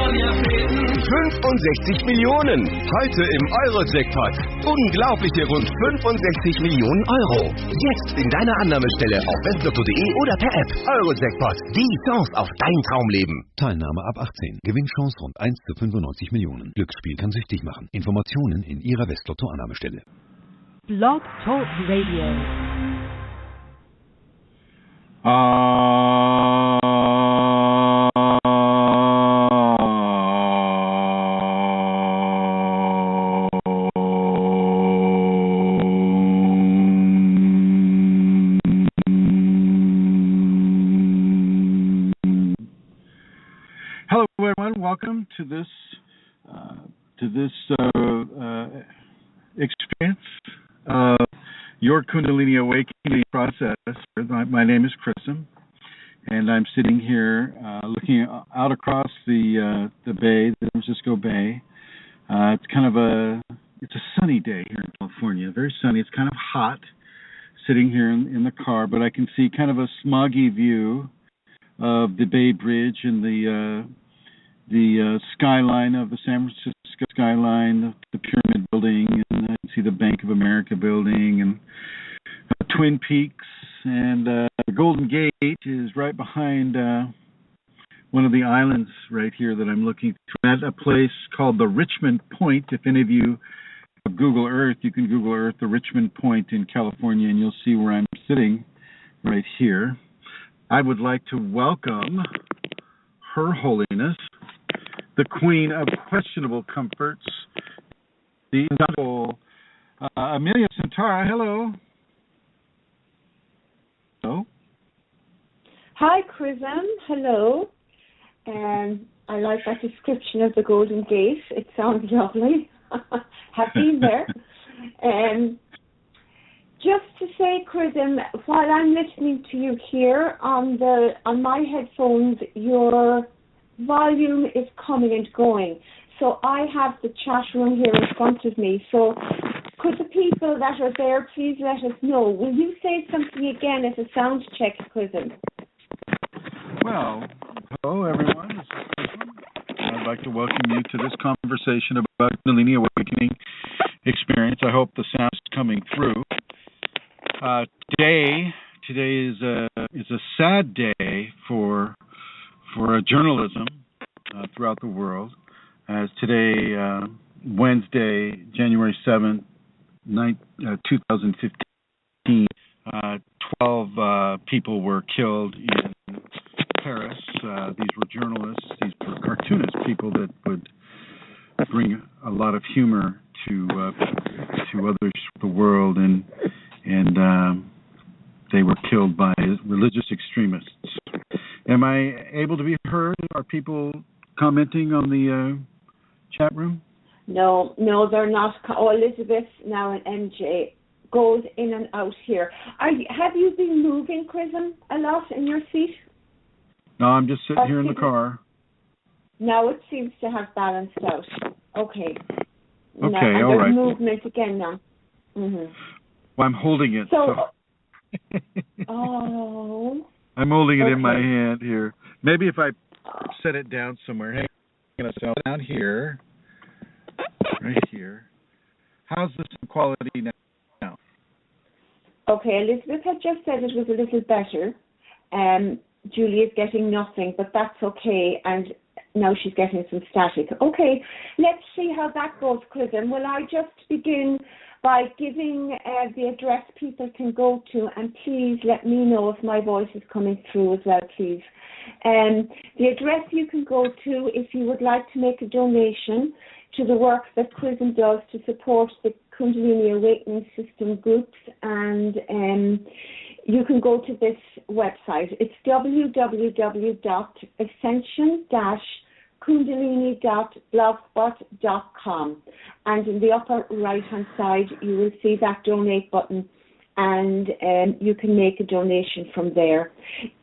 65 Millionen. Heute im Euro-Jackpot. Unglaubliche rund 65 Millionen Euro. Jetzt in deiner Annahmestelle auf westlotto.de oder per App. Euro-Jackpot. Die Chance auf dein Traumleben. Teilnahme ab 18. Gewinnchance rund 1 zu 95 Millionen. Glücksspiel kann süchtig machen. Informationen in Ihrer Westlotto-Annahmestelle. Blog Talk Radio. Hello, everyone. Welcome to this experience of your Kundalini Awakening process. My name is Chrism, and I'm sitting here looking out across the bay, the San Francisco Bay. It's a sunny day here in California, very sunny. It's kind of hot sitting here in the car, but I can see kind of a smoggy view of the Bay Bridge and the skyline of the San Francisco skyline, the Pyramid Building, and I can see the Bank of America building, and Twin Peaks, and the Golden Gate is right behind one of the islands right here that I'm looking through. At a place called the Richmond Point. If any of you have Google Earth, you can Google Earth, the Richmond Point in California, and you'll see where I'm sitting right here. I would like to welcome Her Holiness, the Queen of Questionable Comforts, the Honorable Amelia Santara. Hello. Hello. Hi, Chrism. Hello. I like that description of the Golden Gate. It sounds lovely. Have been there. Just to say, Chrism, while I'm listening to you here on my headphones, your volume is coming and going. So I have the chat room here in front of me. So could the people that are there please let us know? Will you say something again as a sound check, Chrism? Well, hello everyone. This is Chrism. I'd like to welcome you to this conversation about Kundalini Awakening experience. I hope the sound's coming through. Today is a sad day for journalism throughout the world, as today, Wednesday, January 7th, 2015, 12 people were killed in Paris. These were journalists, these were cartoonists, people that would bring a lot of humor to others of the world, and they were killed by religious extremists. Am I able to be heard? Are people commenting on the chat room? No, they're not. Oh, Elizabeth now and MJ goes in and out here. Have you been moving, Chrism, a lot in your seat? No, I'm just sitting here in the car. Now it seems to have balanced out. Okay. Okay, now, all right. Movement again now. Mm-hmm. Well, I'm holding it. So. Oh. I'm holding it in my hand here. Maybe if I set it down somewhere. Hey, I'm going to set it down here. Right here. How's the quality now? Okay, Elizabeth had just said it was a little better. Julie is getting nothing, but that's okay. And now she's getting some static. Okay, let's see how that goes, Chrism. Will I just begin by giving the address people can go to, and please let me know if my voice is coming through as well, please. The address you can go to if you would like to make a donation to the work that Chrism does to support the Kundalini Awakening System groups, and you can go to this website. It's www.ascension-kundalini.blogspot.com, and in the upper right-hand side you will see that donate button, and you can make a donation from there.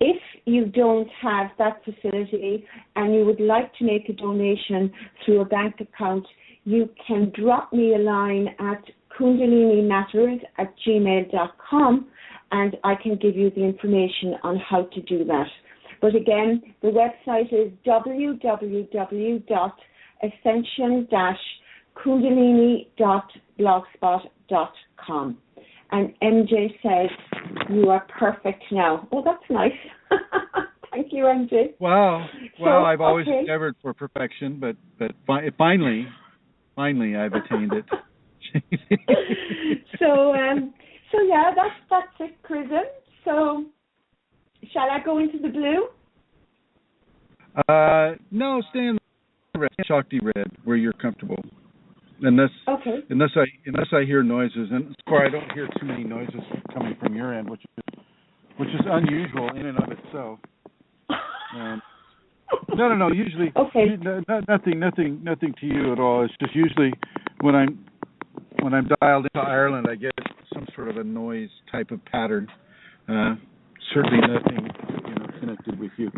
If you don't have that facility and you would like to make a donation through a bank account, you can drop me a line at kundalinimatters@gmail.com, and I can give you the information on how to do that. But again, the website is www.ascension-kundalini.blogspot.com. And MJ says, you are perfect now. Oh, that's nice. Thank you, MJ. Wow. So, Well, I've always okay. endeavored for perfection, but finally I've attained it. So yeah, that's it, Chrism. So, shall I go into the blue? No, stay in the red, Shakti red, where you're comfortable. Unless I hear noises, and I don't hear too many noises coming from your end, which is unusual in and of itself. No. Usually, okay. Nothing to you at all. It's just usually when I'm dialed into Ireland, I get some sort of a noise type of pattern. Certainly nothing, connected with you.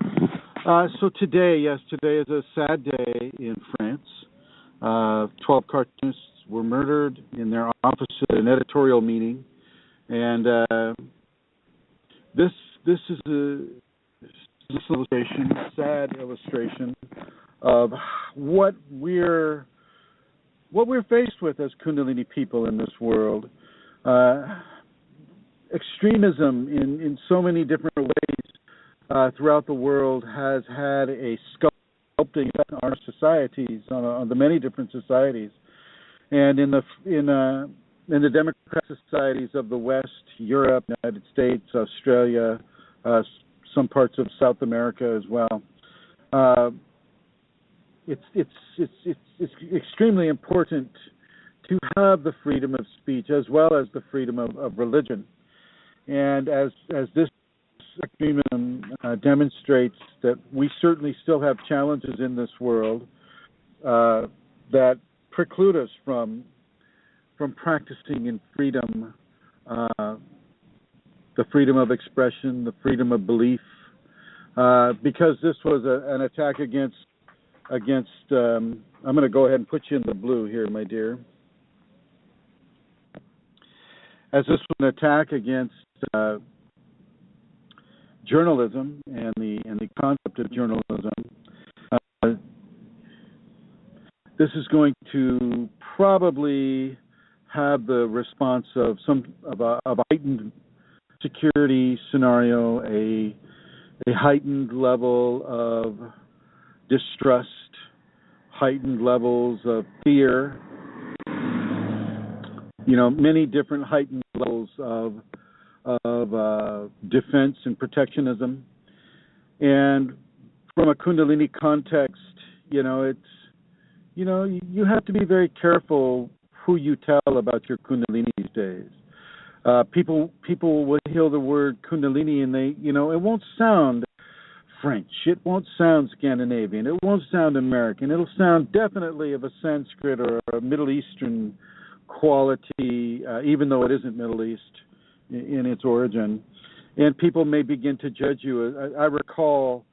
So today is a sad day in France. 12 cartoonists were murdered in their office at an editorial meeting, and this is a sad illustration of what we're faced with as Kundalini people in this world. Extremism in so many different ways throughout the world has had a sculpting effect on our societies, on the many different societies, and in the democratic societies of the West, Europe, United States, Australia, some parts of South America as well. It's extremely important to have the freedom of speech as well as the freedom of religion. And as this extremism demonstrates that we certainly still have challenges in this world that preclude us from practicing in freedom, the freedom of expression, the freedom of belief, because this was an attack against. I'm going to go ahead and put you in the blue here, my dear. As this was an attack against journalism and the concept of journalism, this is going to probably have the response of a heightened security scenario, a heightened level of distrust, heightened levels of fear, many different heightened levels of defense and protectionism. And from a Kundalini context, you have to be very careful who you tell about your Kundalini these days. People will hear the word Kundalini and they, it won't sound French. It won't sound Scandinavian. It won't sound American. It'll sound definitely of a Sanskrit or a Middle Eastern quality, even though it isn't Middle East in its origin. And people may begin to judge you. I recall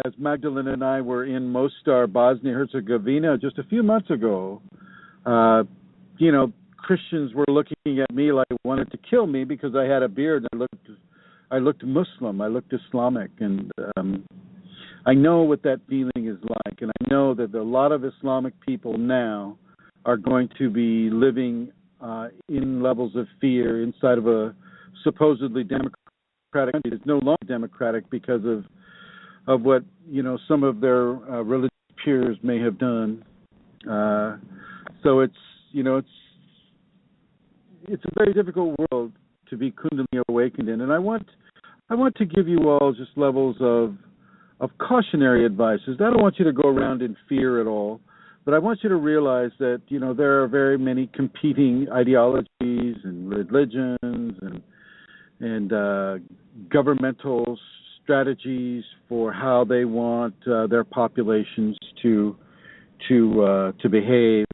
as Magdalene and I were in Mostar, Bosnia-Herzegovina, just a few months ago, Christians were looking at me like they wanted to kill me because I had a beard and I looked Muslim, I looked Islamic, and I know what that feeling is like, and I know that a lot of Islamic people now are going to be living in levels of fear inside of a supposedly democratic country. It's no longer democratic because of what some of their religious peers may have done. So it's a very difficult world to be Kundalini awakened in, and I want to give you all just levels of cautionary advices. I don't want you to go around in fear at all, but I want you to realize that there are very many competing ideologies and religions and governmental strategies for how they want their populations to behave.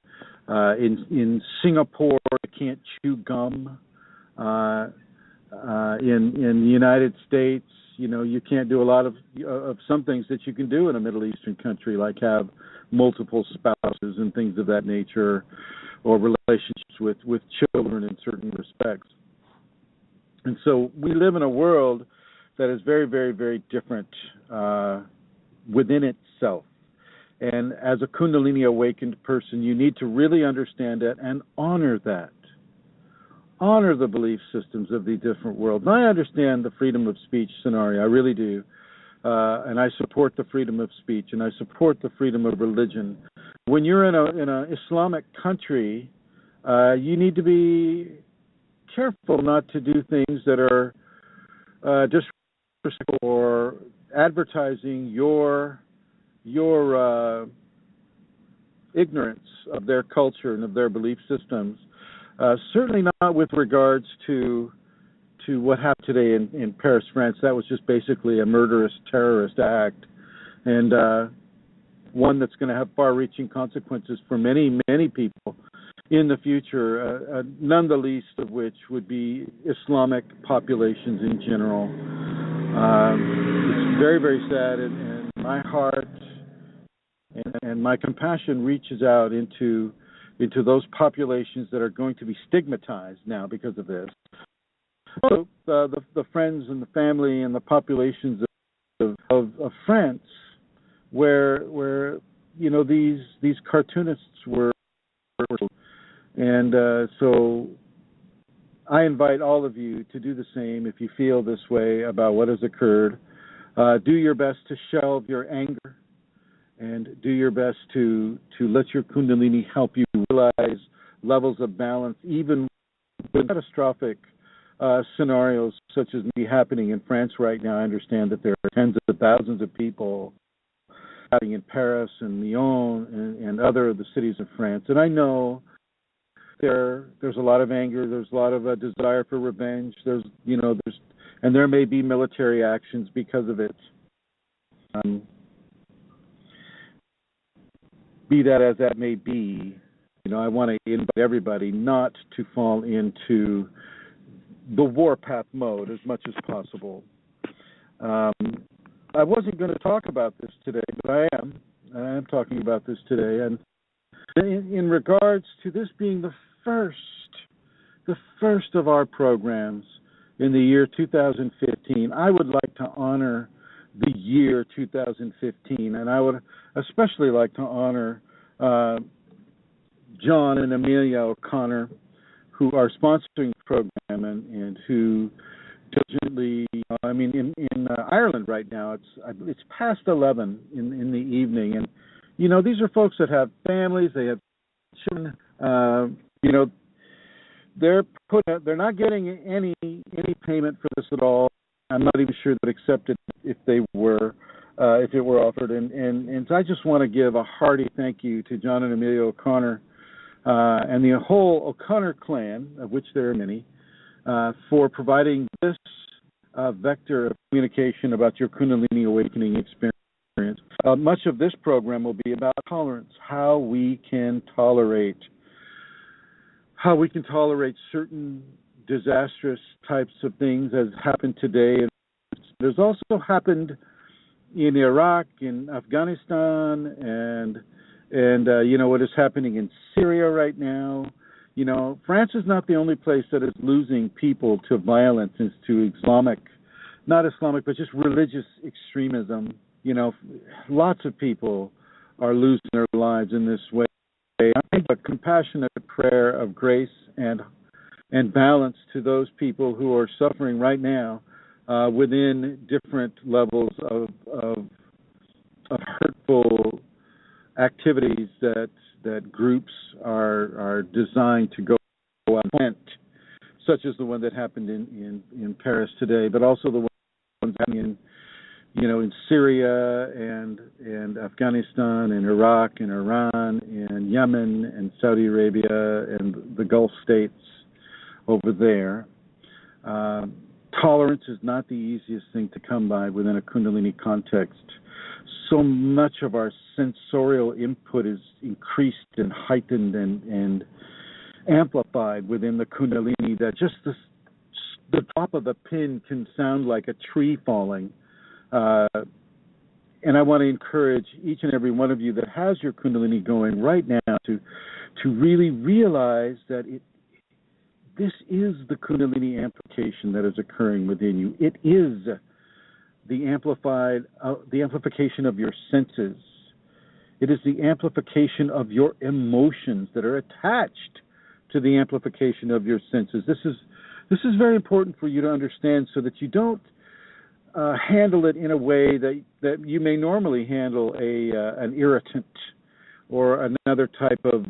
In Singapore, you can't chew gum. In the United States, you can't do a lot of some things that you can do in a Middle Eastern country, like have multiple spouses and things of that nature, or relationships with children in certain respects. And so we live in a world that is very, very, very different within itself. And as a Kundalini awakened person, you need to really understand it and honor that. Honor the belief systems of the different worlds. And I understand the freedom of speech scenario, I really do. And I support the freedom of speech, and I support the freedom of religion. When you're in an Islamic country, you need to be careful not to do things that are disrespectful or advertising your ignorance of their culture and of their belief systems. Certainly not with regards to what happened today in Paris, France. That was just basically a murderous terrorist act, and one that's going to have far-reaching consequences for many, many people in the future, none the least of which would be Islamic populations in general. It's very, very sad, and my heart and my compassion reaches out into those populations that are going to be stigmatized now because of this. So the friends and the family and the populations of France, where these cartoonists were, and so I invite all of you to do the same if you feel this way about what has occurred. Do your best to shelve your anger, and do your best to let your Kundalini help you realize levels of balance, even with catastrophic scenarios such as may be happening in France right now. I understand that there are tens of thousands of people happening in Paris and Lyon and other of the cities of France. And I know there's a lot of anger, there's a lot of desire for revenge, and there may be military actions because of it. Be that as that may be, I want to invite everybody not to fall into the warpath mode as much as possible. I wasn't going to talk about this today, but I am talking about this today. And in regards to this being the first of our programs in the year 2015, I would like to honor the year 2015, and I would especially like to honor John and Amelia O'Connor, who are sponsoring the program and who diligently, in Ireland right now, it's past 11 in the evening, and these are folks that have families, they have children, they're not getting any payment for this at all. I'm not even sure that accepted if it were offered, and so I just want to give a hearty thank you to John and Amelia O'Connor and the whole O'Connor clan, of which there are many, for providing this vector of communication about your Kundalini Awakening experience. Much of this program will be about tolerance, how we can tolerate certain disastrous types of things as happened today. And there's also happened in Iraq, in Afghanistan, and what is happening in Syria right now. France is not the only place that is losing people to violence and to not Islamic, but just religious extremism. Lots of people are losing their lives in this way. I make a compassionate prayer of grace and balance to those people who are suffering right now within different levels of hurtful activities that groups are designed to go on, such as the one that happened in Paris today, but also the ones happening in Syria and Afghanistan and Iraq and Iran and Yemen and Saudi Arabia and the Gulf states over there. Tolerance is not the easiest thing to come by within a Kundalini context. So much of our sensorial input is increased and heightened and amplified within the Kundalini that just the top of the pin can sound like a tree falling. And I want to encourage each and every one of you that has your Kundalini going right now to really realize that this is the Kundalini amplification that is occurring within you. It is the amplification of your senses. It is the amplification of your emotions that are attached to the amplification of your senses. This is very important for you to understand, so that you don't handle it in a way that you may normally handle an irritant or another type of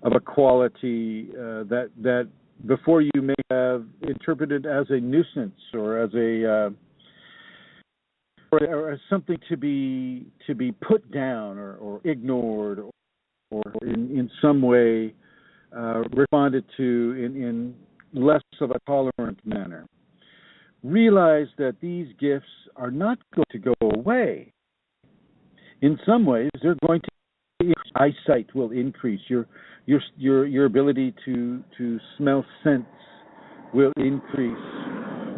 a quality that before you may have interpreted as a nuisance or as or as something to be put down or ignored or in some way responded to in less of a tolerant manner. Realize that these gifts are not going to go away. In some ways, they're going to. Eyesight will increase. Your ability to smell scents will increase.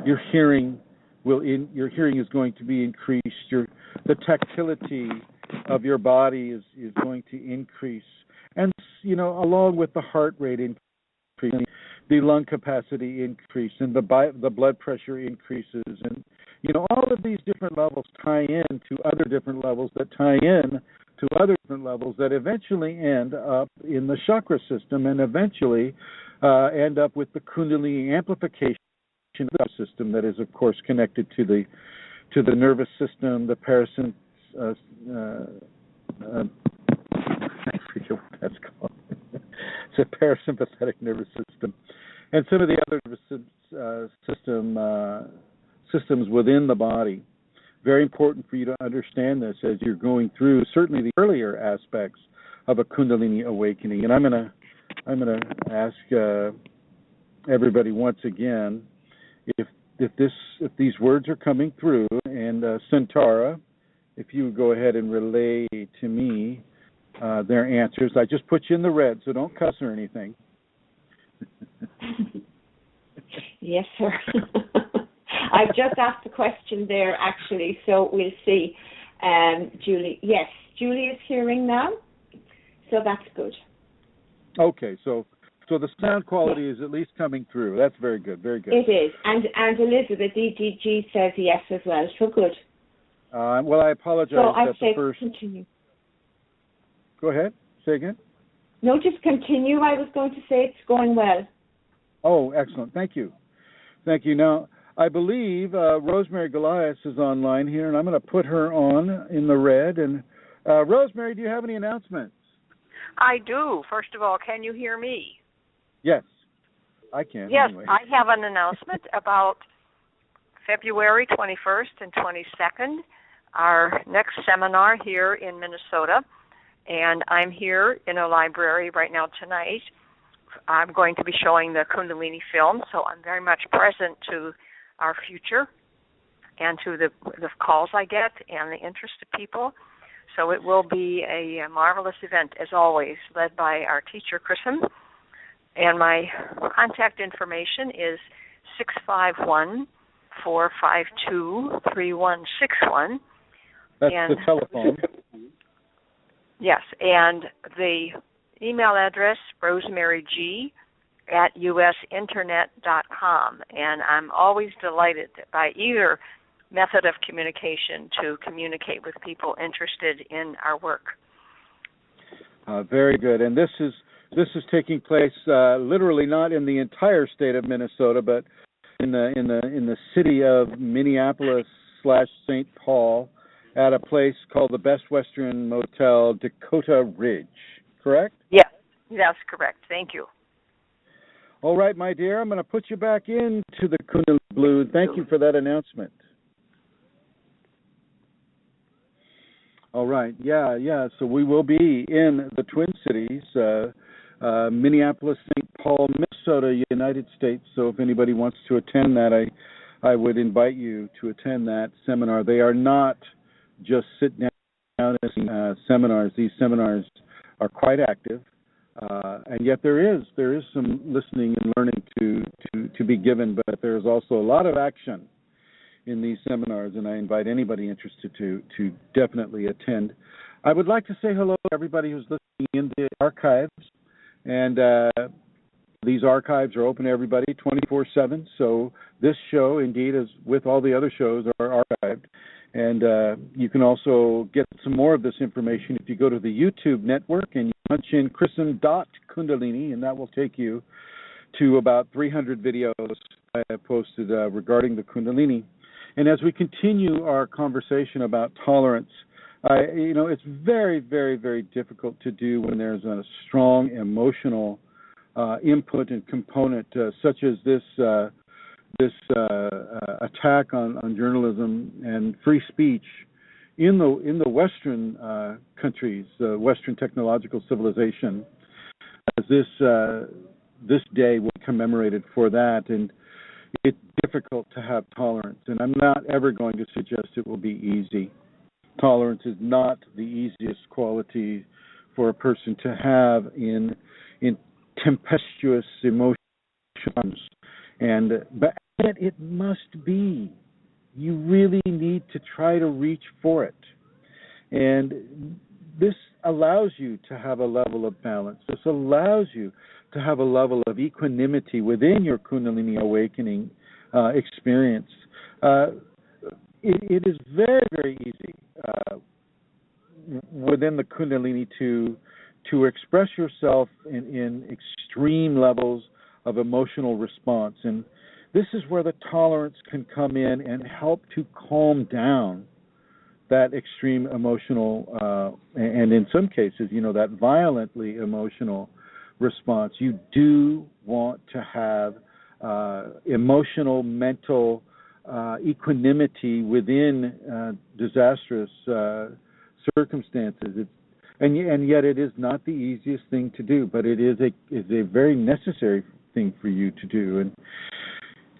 Your hearing is going to be increased. The tactility of your body is going to increase, and along with the heart rate increase, the lung capacity increase, and the blood pressure increases, and all of these different levels tie in to other different levels that tie in to other different levels that eventually end up in the chakra system, and eventually end up with the Kundalini amplification system that is, of course, connected to the nervous system, the I forget what that's called. It's a parasympathetic nervous system, and some of the other systems within the body. Very important for you to understand this as you're going through certainly the earlier aspects of a Kundalini awakening. And I'm gonna ask everybody once again if these words are coming through, and Centaura, if you would go ahead and relay to me their answers. I just put you in the red, so don't cuss or anything. Yes, sir. I've just asked the question there, actually, so we'll see. Julie, yes, Julie is hearing now, so that's good. Okay, so the sound quality is at least coming through. That's very good, very good. It is, and Elizabeth, EGG, says yes as well, so good. Well, I apologize. So I'd say first. Continue. Go ahead, say again. No, just continue. I was going to say it's going well. Oh, excellent. Thank you. Now, I believe Rosemary Goliath is online here, and I'm going to put her on in the red. And Rosemary, do you have any announcements? I do. First of all, can you hear me? Yes, I can. Yes, anyway. I have an announcement about February 21st and 22nd, our next seminar here in Minnesota. And I'm here in a library right now tonight. I'm going to be showing the Kundalini film, so I'm very much present to our future and to the calls I get and the interest of people. So it will be a marvelous event, as always, led by our teacher, Chrism. And my contact information is 651-452-3161. That's the telephone. Yes, and the email address, rosemaryg@usinternet.com. And I'm always delighted by either method of communication to communicate with people interested in our work. Very good. And this is taking place literally not in the entire state of Minnesota, but in the city of Minneapolis/St. Paul, at a place called the Best Western Motel, Dakota Ridge. Correct? Yes, that's correct. Thank you. All right, my dear, I'm going to put you back into the Kundalini Blue. Thank you for that announcement. All right, yeah. So we will be in the Twin Cities, Minneapolis, St. Paul, Minnesota, United States. So if anybody wants to attend that, I would invite you to attend that seminar. They are not just sit down and seminars. These seminars are quite active, and yet there is some listening and learning to be given. But there is also a lot of action in these seminars, and I invite anybody interested to definitely attend. I would like to say hello to everybody who's listening in the archives, and these archives are open to everybody 24/7. So this show, indeed, as with all the other shows, are archived. And you can also get some more of this information if you go to the YouTube network and you punch in chrism.kundalini, and that will take you to about 300 videos I have posted regarding the Kundalini. And as we continue our conversation about tolerance, it's very, very, very difficult to do when there's a strong emotional input and component, such as this attack on journalism and free speech in the Western countries, Western technological civilization, as this day will be commemorated for that. And it's difficult to have tolerance, and I'm not ever going to suggest it will be easy. Tolerance is not the easiest quality for a person to have in tempestuous emotions, but it must be. You really need to try to reach for it, and this allows you to have a level of balance. This allows you to have a level of equanimity within your Kundalini Awakening experience. It is very, very easy within the Kundalini to express yourself in extreme levels of emotional response. And this is where the tolerance can come in and help to calm down that extreme emotional, and in some cases, that violently emotional response. You do want to have emotional, mental equanimity within disastrous circumstances. And yet it is not the easiest thing to do, but it is a very necessary thing for you to do.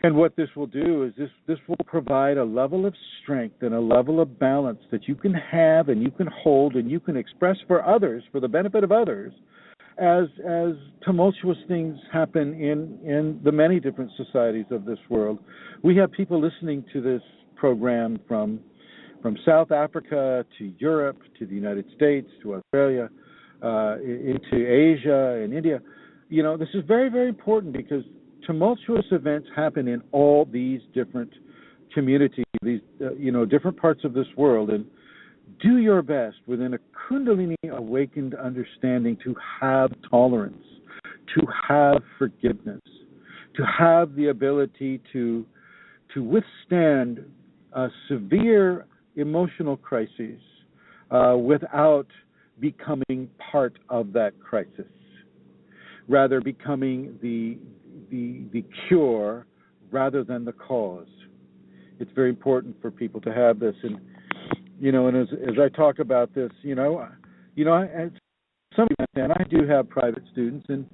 And what this will do is this will provide a level of strength and a level of balance that you can have and you can hold and you can express for others, for the benefit of others, as tumultuous things happen in the many different societies of this world. We have people listening to this program from South Africa to Europe to the United States to Australia, into Asia and India. This is very, very important because tumultuous events happen in all these different communities, these different parts of this world, and do your best within a Kundalini awakened understanding to have tolerance, to have forgiveness, to have the ability to withstand severe emotional crises without becoming part of that crisis, rather becoming the cure rather than the cause. It's very important for people to have this, and as I talk about this, and I do have private students, and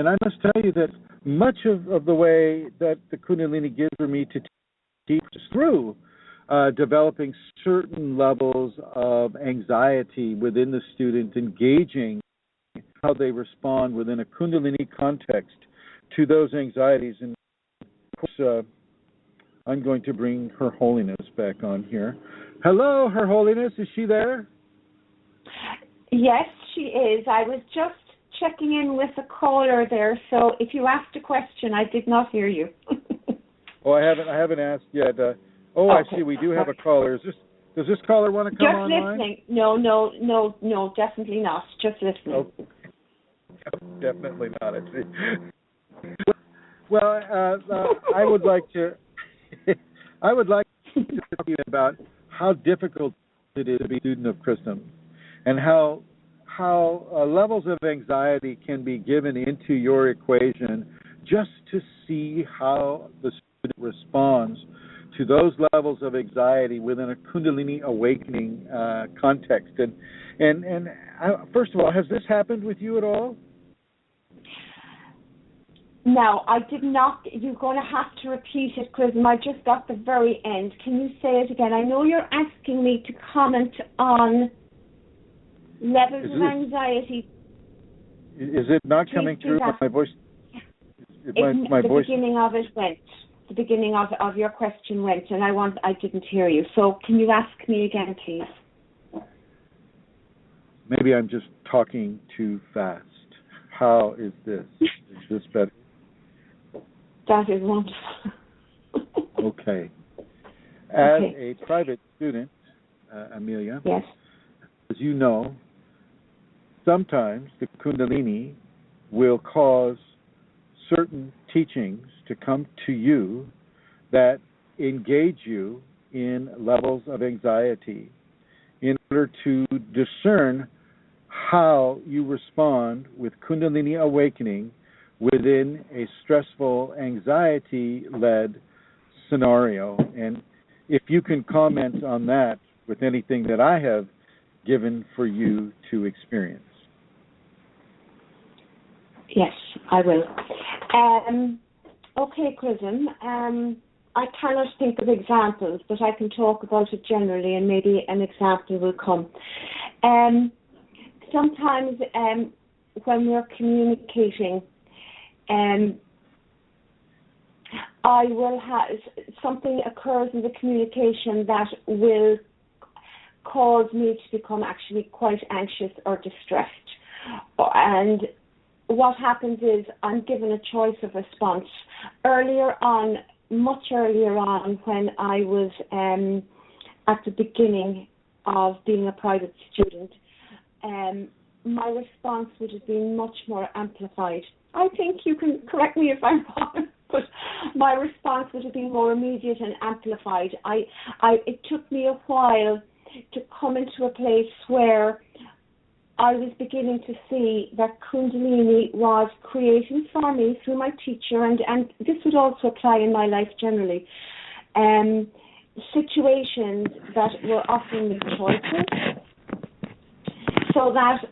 I must tell you that much of the way that the Kundalini gives for me to teach is through developing certain levels of anxiety within the student, engaging how they respond within a Kundalini context to those anxieties. And of course, I'm going to bring Her Holiness back on here. Hello, Her Holiness. Is she there? Yes, she is. I was just checking in with a caller there, so if you asked a question, I did not hear you. Oh, I haven't asked yet. Okay. I see. We do have a caller. Does this caller want to come online? Just listening. No, definitely not. Just listening. Oh, definitely not. I see. Well, I would like to talk to you about how difficult it is to be a student of Chrism, and how levels of anxiety can be given into your equation just to see how the student responds to those levels of anxiety within a Kundalini Awakening context. And first of all, has this happened with you at all? No, I did not. You're going to have to repeat it, Chrism. I just got the very end. Can you say it again? I know you're asking me to comment on levels of anxiety. Is it not coming through? My voice. My the voice. Beginning of it went. The beginning of your question went, and I didn't hear you. So can you ask me again, please? Maybe I'm just talking too fast. How is this? Is this better? That is wonderful. Okay. As a private student, Amelia, yes, as you know, sometimes the Kundalini will cause certain teachings to come to you that engage you in levels of anxiety in order to discern how you respond with Kundalini Awakening within a stressful, anxiety-led scenario. And if you can comment on that with anything that I have given for you to experience. Yes, I will. Okay, Chrism. I cannot think of examples, but I can talk about it generally, and maybe an example will come. Sometimes when we're communicating, I will have something occurs in the communication that will cause me to become actually quite anxious or distressed. And what happens is I'm given a choice of response. Much earlier on, when I was at the beginning of being a private student, my response would have been much more amplified. I think you can correct me if I'm wrong, but my response would have been more immediate and amplified. It took me a while to come into a place where I was beginning to see that Kundalini was creating for me through my teacher, and this would also apply in my life generally, situations that were offering me choices. So that,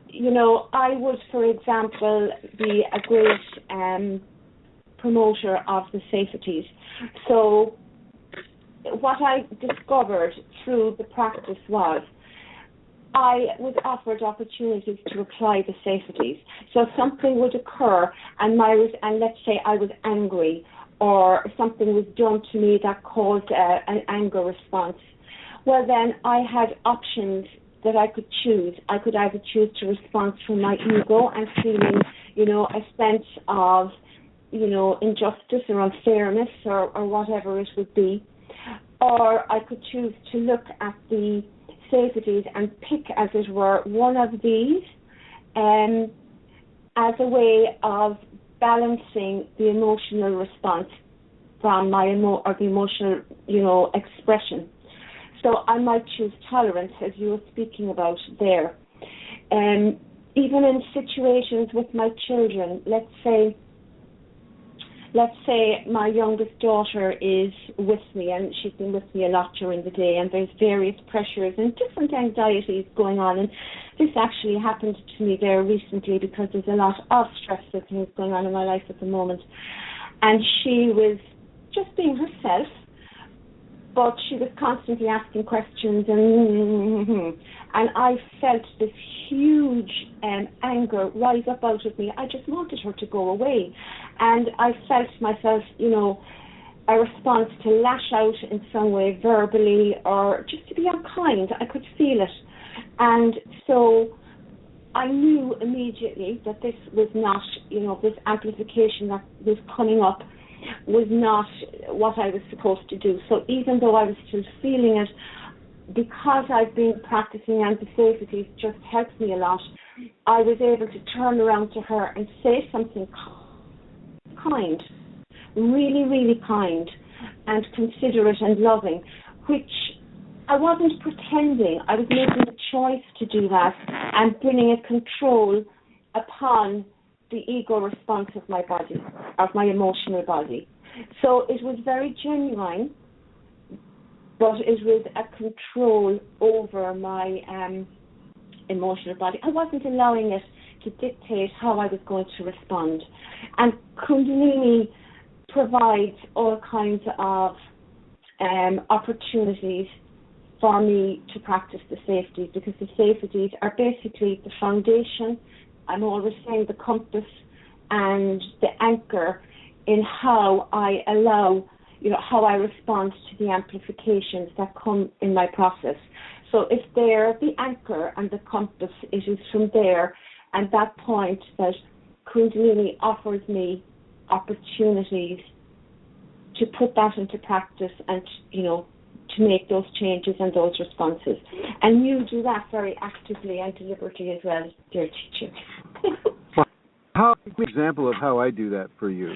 I would, for example, be a great promoter of the safeties. So what I discovered through the practice was I was offered opportunities to apply the safeties. So something would occur, and let's say I was angry, or something was done to me that caused an anger response. Well, then I had options that I could choose. I could either choose to respond from my ego and feeling, a sense of, injustice or unfairness or whatever it would be, or I could choose to look at the safeties and pick, as it were, one of these as a way of balancing the emotional response from my the emotional, expression. So I might choose tolerance, as you were speaking about there. Even in situations with my children, let's say my youngest daughter is with me, and she's been with me a lot during the day, and there's various pressures and different anxieties going on. And this actually happened to me there recently because there's a lot of stressful things going on in my life at the moment. And she was just being herself, but she was constantly asking questions, and I felt this huge anger rise up out of me. I just wanted her to go away, and I felt myself, a response to lash out in some way, verbally, or just to be unkind. I could feel it, and so I knew immediately that this was not, this amplification that was coming up was not what I was supposed to do. So even though I was still feeling it, because I've been practicing anti-safeties just helps me a lot, I was able to turn around to her and say something kind, really, really kind, and considerate and loving, which I wasn't pretending. I was making a choice to do that and bringing a control upon the ego response of my body, of my emotional body. So it was very genuine, but it was a control over my emotional body. I wasn't allowing it to dictate how I was going to respond. And Kundalini provides all kinds of opportunities for me to practice the safeties, because the safeties are basically the foundation. I'm always saying the compass and the anchor in how I allow, how I respond to the amplifications that come in my process. So if they're the anchor and the compass, it is from there and that point that Kundalini offers me opportunities to put that into practice and, to make those changes and those responses. And you do that very actively and deliberately as well, dear teacher. How an example of how I do that for you?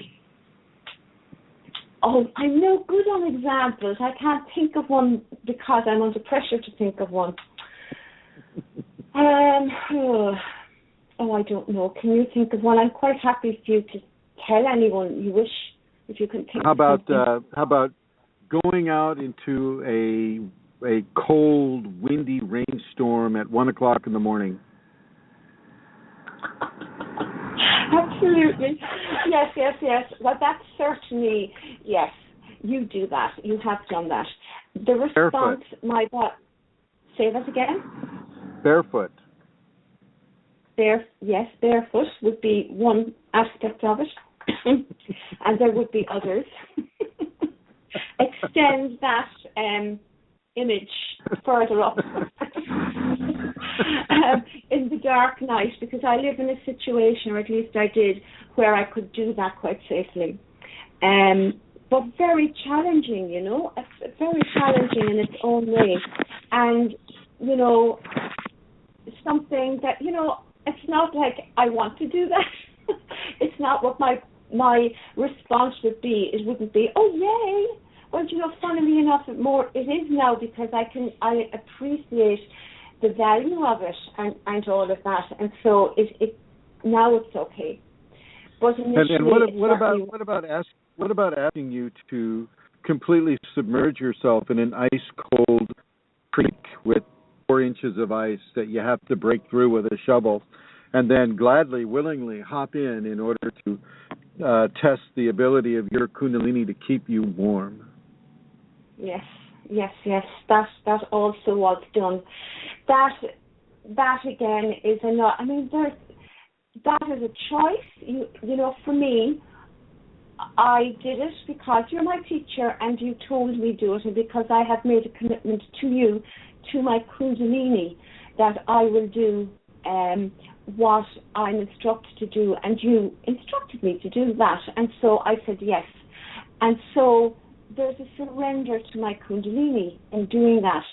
Oh, I'm no good on examples. I can't think of one because I'm under pressure to think of one. I don't know. Can you think of one? I'm quite happy for you to tell anyone you wish, if you can think how about, of something. How about going out into a cold, windy rainstorm at 1 o'clock in the morning? Absolutely. Yes. Well, that's certainly, yes, you do that. You have done that. The response, Barefoot. Say that again? Barefoot. Yes, barefoot would be one aspect of it, and there would be others. Extend that image further up in the dark night, because I live in a situation, or at least I did, where I could do that quite safely. But very challenging, It's very challenging in its own way. And, something that, it's not like I want to do that. It's not what my response would be. It wouldn't be, oh, yay. Well, funnily enough, it is now, because I appreciate the value of it and all of that, and so now it's okay. But initially, and what about asking you to completely submerge yourself in an ice cold creek with 4 inches of ice that you have to break through with a shovel, and then gladly, willingly hop in order to test the ability of your Kundalini to keep you warm? Yes. That also was done. That again is a lot. I mean, that is a choice. For me, I did it because you're my teacher and you told me do it, and because I have made a commitment to you, to my Kundalini, that I will do what I'm instructed to do, and you instructed me to do that, and so I said yes. And so there's a surrender to my Kundalini in doing that,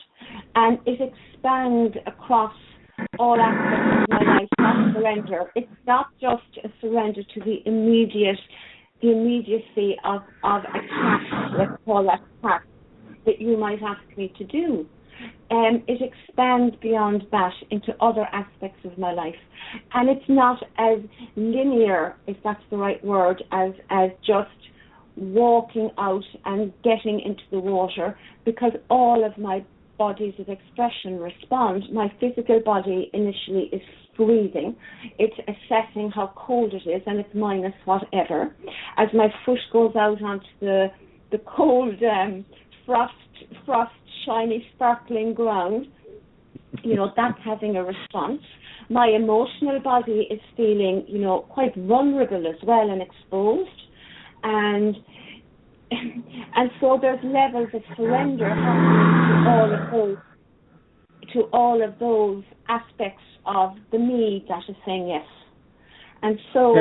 and it expands across all aspects of my life, that surrender. It's not just a surrender to the immediacy of a task, let's call that task, that you might ask me to do. It expands beyond that into other aspects of my life. And it's not as linear, if that's the right word, as just walking out and getting into the water, because all of my bodies of expression respond. My physical body initially is freezing. It's assessing how cold it is, and it's minus whatever. As my foot goes out onto the cold, frost, shiny, sparkling ground, that's having a response. My emotional body is feeling, quite vulnerable as well and exposed. And so there's levels of surrender happening to all of those aspects of the me that is saying yes. And so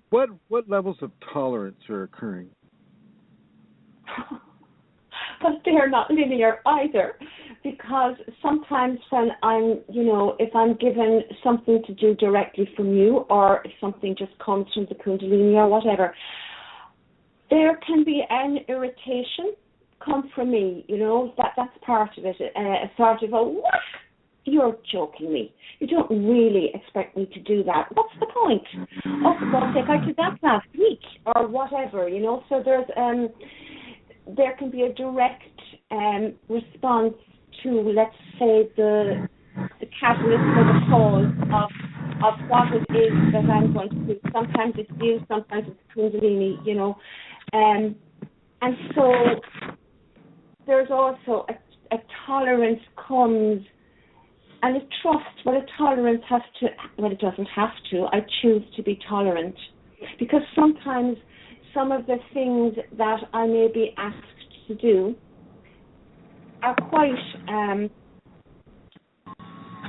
what levels of tolerance are occurring? But they're not linear either, because sometimes when if I'm given something to do directly from you, or if something just comes from the Kundalini or whatever, there can be an irritation come from me, that's part of it, a sort of what? You're joking me. You don't really expect me to do that. What's the point? Oh, for God's sake, I did that last week, or whatever, So there can be a direct response to, let's say, the catalyst or the cause of what it is that I'm going to do. Sometimes it's you, sometimes it's Kundalini, and so there's also a tolerance comes, and a trust. Well, a tolerance has to, well, it doesn't have to. I choose to be tolerant, because sometimes some of the things that I may be asked to do are quite,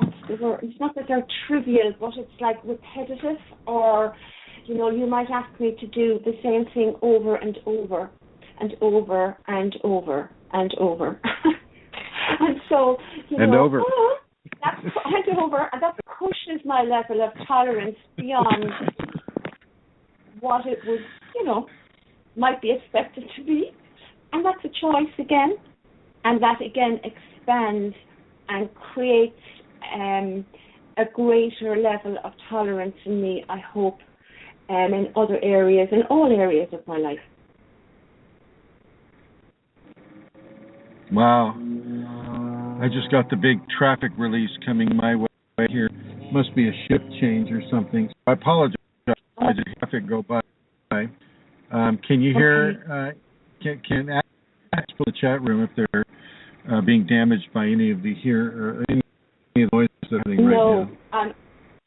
what's the word? It's not that they're trivial, but it's like repetitive, or, you might ask me to do the same thing over and over. and over and over and over. And so, and over. And that pushes my level of tolerance beyond what it would, might be expected to be. And that's a choice again. And that again expands and creates a greater level of tolerance in me, I hope, in other areas, in all areas of my life. Wow. I just got the big traffic release coming my way here. Must be a shift change or something. I apologize. I just traffic go by. Can you hear? Can ask for the chat room if they're being damaged by any of the any of the noises that are happening right now?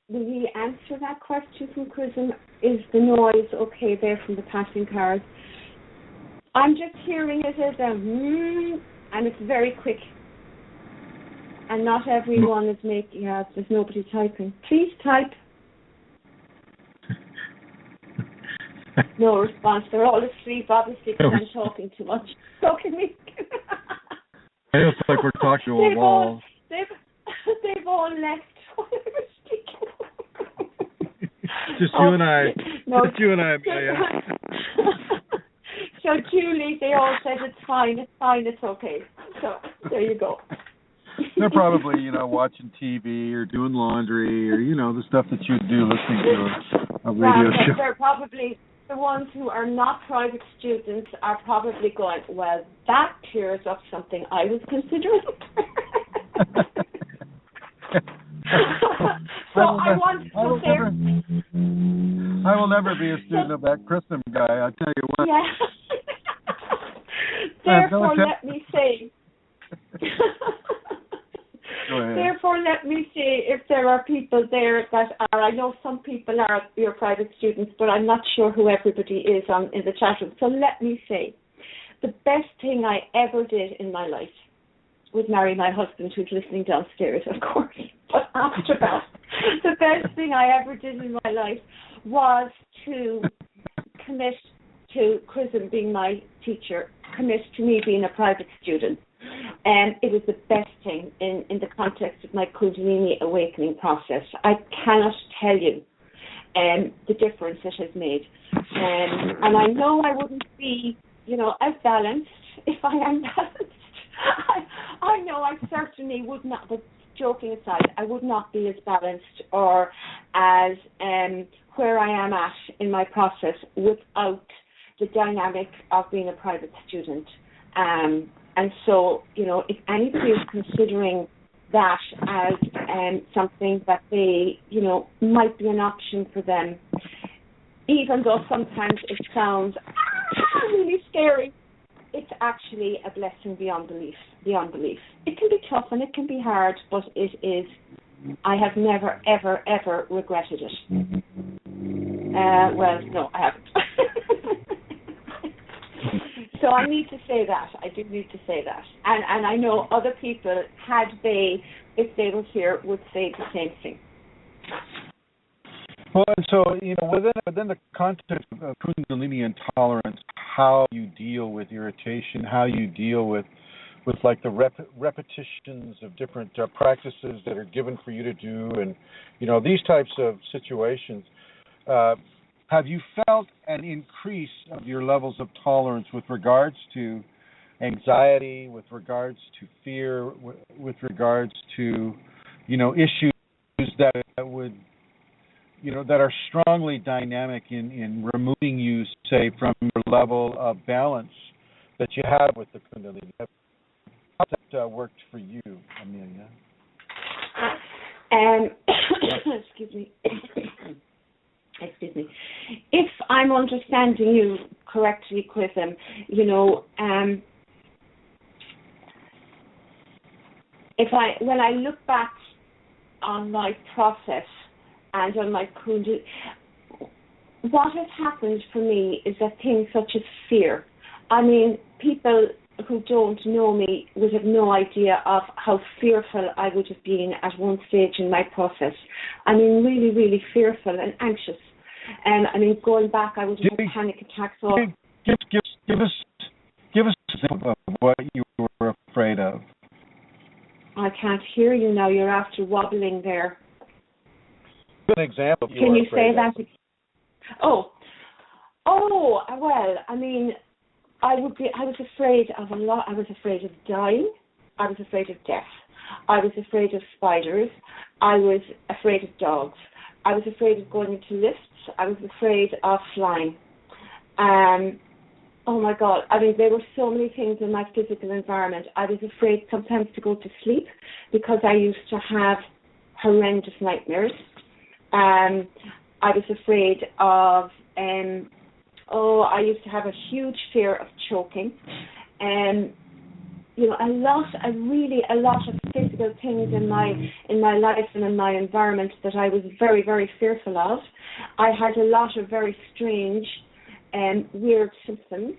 Will you answer that question from Chrism? Is the noise okay there from the passing cars? I'm just hearing it as a and it's very quick. And not everyone is making there's nobody typing. Please type. No response. They're all asleep, obviously, because I'm talking too much. So can we? I feel like we're talking to a wall. They've all left. Just you and I. No, just you and I, Amelia. So, Julie, they all said it's fine, it's okay. So, there you go. They're probably, watching TV or doing laundry or, the stuff that you do listening to a radio show. They're probably, the ones who are not private students are probably going, well, that clears up something I was considering. I will never be a student of that Chrism guy, I'll tell you what. Yeah. Therefore, let me say. Therefore, let me say if there are people there that are, I know some people are your private students, but I'm not sure who everybody is in the chat room. So let me say, the best thing I ever did in my life was marry my husband, who's listening downstairs, of course. But after that, the best thing I ever did in my life was to commit to Chrism being my teacher, commit to me being a private student. And it was the best thing in the context of my Kundalini Awakening process. I cannot tell you the difference it has made. And I know I wouldn't be, as balanced if I am balanced. I know I certainly would not, but joking aside, I would not be as balanced or as where I am at in my process without the dynamic of being a private student. And so, if anybody is considering that as something that they, might be an option for them, even though sometimes it sounds really scary, it's actually a blessing beyond belief. It can be tough and it can be hard, but it is. I have never, ever, ever regretted it. Well, no, I haven't. So I need to say that. I do need to say that. And I know other people, if they were here, would say the same thing. Well, and so, within the context of Kundalini intolerance, how you deal with irritation, how you deal with like the repetitions of different practices that are given for you to do, and these types of situations. Have you felt an increase of your levels of tolerance with regards to anxiety, with regards to fear, with regards to issues that would that are strongly dynamic in removing you, say, from your level of balance that you have with the Kundalini? How has that worked for you, Amelia? Excuse me. Excuse me. If I'm understanding you correctly, Chrism, when I look back on my process and on my Kundalini, what has happened for me is that things such as fear. I mean, people who don't know me would have no idea of how fearful I would have been at one stage in my process. I mean, really, really fearful and anxious. And going back, I would have had panic attacks. Give us Give us an example of what you were afraid of. I can't hear you now. You're after wobbling there. Give an example. Can you say that? Oh, well, I mean, I was afraid of a lot. I was afraid of dying. I was afraid of death. I was afraid of spiders. I was afraid of dogs. I was afraid of going into lifts. I was afraid of flying. Oh my God. I mean, there were so many things in my physical environment. I was afraid sometimes to go to sleep because I used to have horrendous nightmares. I was afraid of, I used to have a huge fear of choking. You know, a lot of physical things in my life and in my environment that I was very, very fearful of. I had a lot of very strange weird symptoms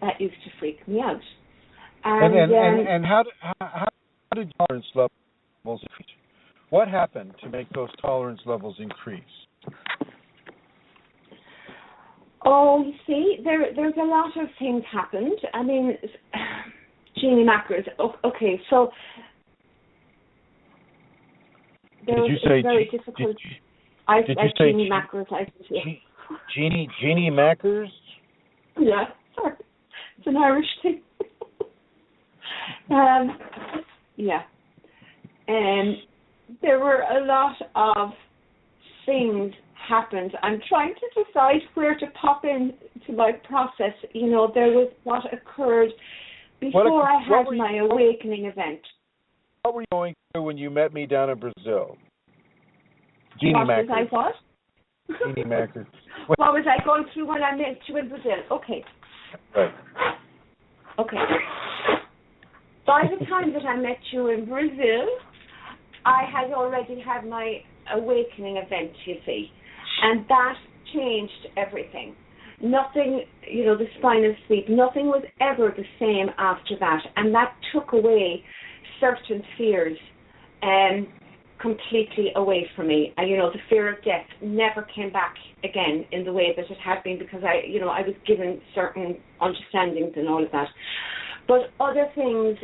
that used to freak me out. And how did tolerance levels increase? What happened to make those tolerance levels increase? Oh, you see, there's a lot of things happened. I mean, Jeannie Macros. Okay, so it's very difficult. I did you say Jeannie Macros? Jeannie Macros? Yeah, sorry, it's an Irish thing. Yeah, and there were a lot of things happened. I'm trying to decide where to pop in to my process. You know, there was what occurred before I had my awakening event. What were you going through when you met me down in Brazil? Jeannie Macros. What was I what? Jeannie Macros. What was I going through when I met you in Brazil? Okay. Right. Okay. By the time that I met you in Brazil, I had already had my awakening event, you see. And that changed everything. Nothing, you know, the spinal sleep, nothing was ever the same after that. And that took away certain fears completely away from me. And, you know, the fear of death never came back again in the way that it had been because I was given certain understandings and all of that. But other things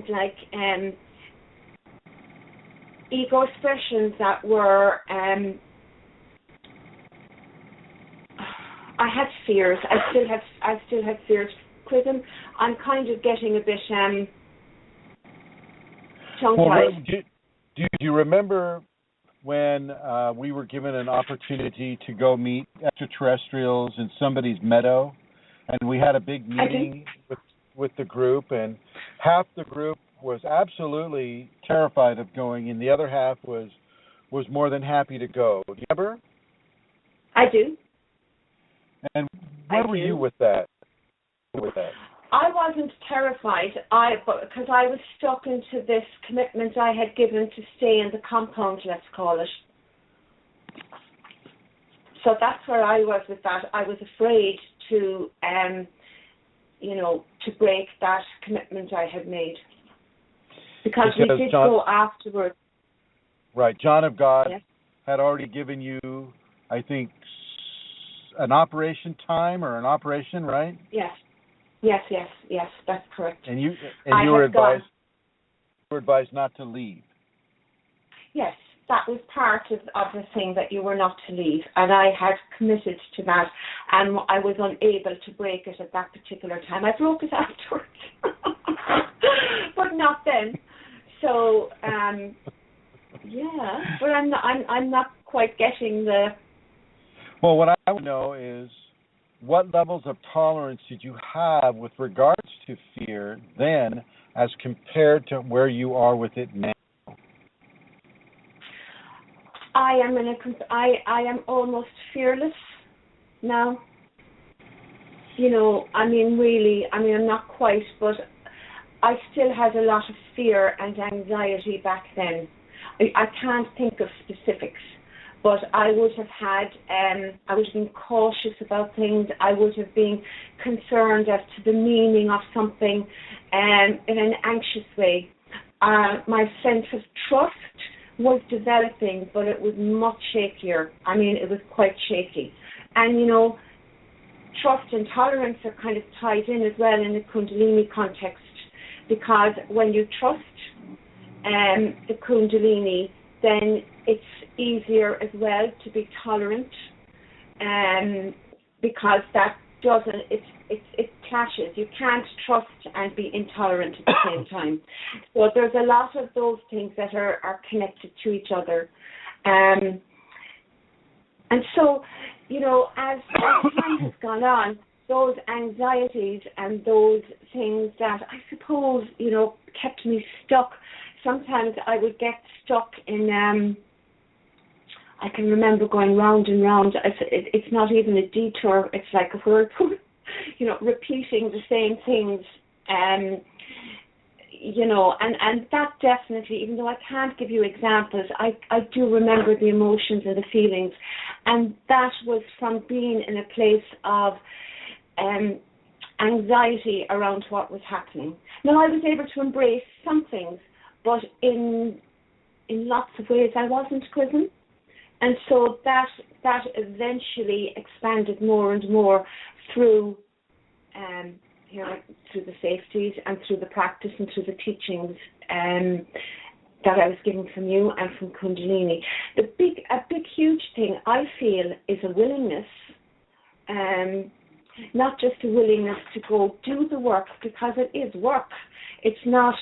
like ego expressions that were, I had fears. I still have fears. Chrism, I'm kind of getting a bit tongue-tied. Do you remember when we were given an opportunity to go meet extraterrestrials in somebody's meadow, and we had a big meeting with the group, and half the group was absolutely terrified of going, and the other half was more than happy to go. Do you remember? I do. And where were you with that? I wasn't terrified, because I was stuck into this commitment I had given to stay in the compound, let's call it. So that's where I was with that. I was afraid to, to break that commitment I had made. Because we did go afterwards. Right. John of God yes. had already given you, I think, an operation time or an operation, right? Yes, that's correct. And you were advised not to leave. Yes, that was part of the thing, that you were not to leave, and I had committed to that, and I was unable to break it at that particular time. I broke it afterwards, but not then. So, but I'm not quite getting the. Well, what I want to know is, what levels of tolerance did you have with regards to fear then as compared to where you are with it now? I am almost fearless now. I'm not quite, but I still had a lot of fear and anxiety back then. I can't think of specifics. But I would have I would have been cautious about things. I would have been concerned as to the meaning of something in an anxious way. My sense of trust was developing, but it was much shakier. I mean, it was quite shaky. And, trust and tolerance are kind of tied in as well in the Kundalini context, because when you trust the Kundalini, then it's easier as well to be tolerant, because that doesn't, it clashes. You can't trust and be intolerant at the same time. So there's a lot of those things that are connected to each other. And so, you know, as time has gone on, those anxieties and those things that I suppose, you know, kept me stuck. Sometimes I would get stuck in, I can remember going round and round. It's not even a detour. It's like a whirlpool, you know, repeating the same things. You know, and that definitely, even though I can't give you examples, I do remember the emotions and the feelings. And that was from being in a place of anxiety around what was happening. Now, I was able to embrace some things, but in lots of ways I wasn't, Chrism. And so that eventually expanded more and more through you know, through the safeties and through the practice and through the teachings that I was given from you and from Kundalini. A big huge thing I feel is a willingness, not just a willingness to go do the work, because it is work. It's not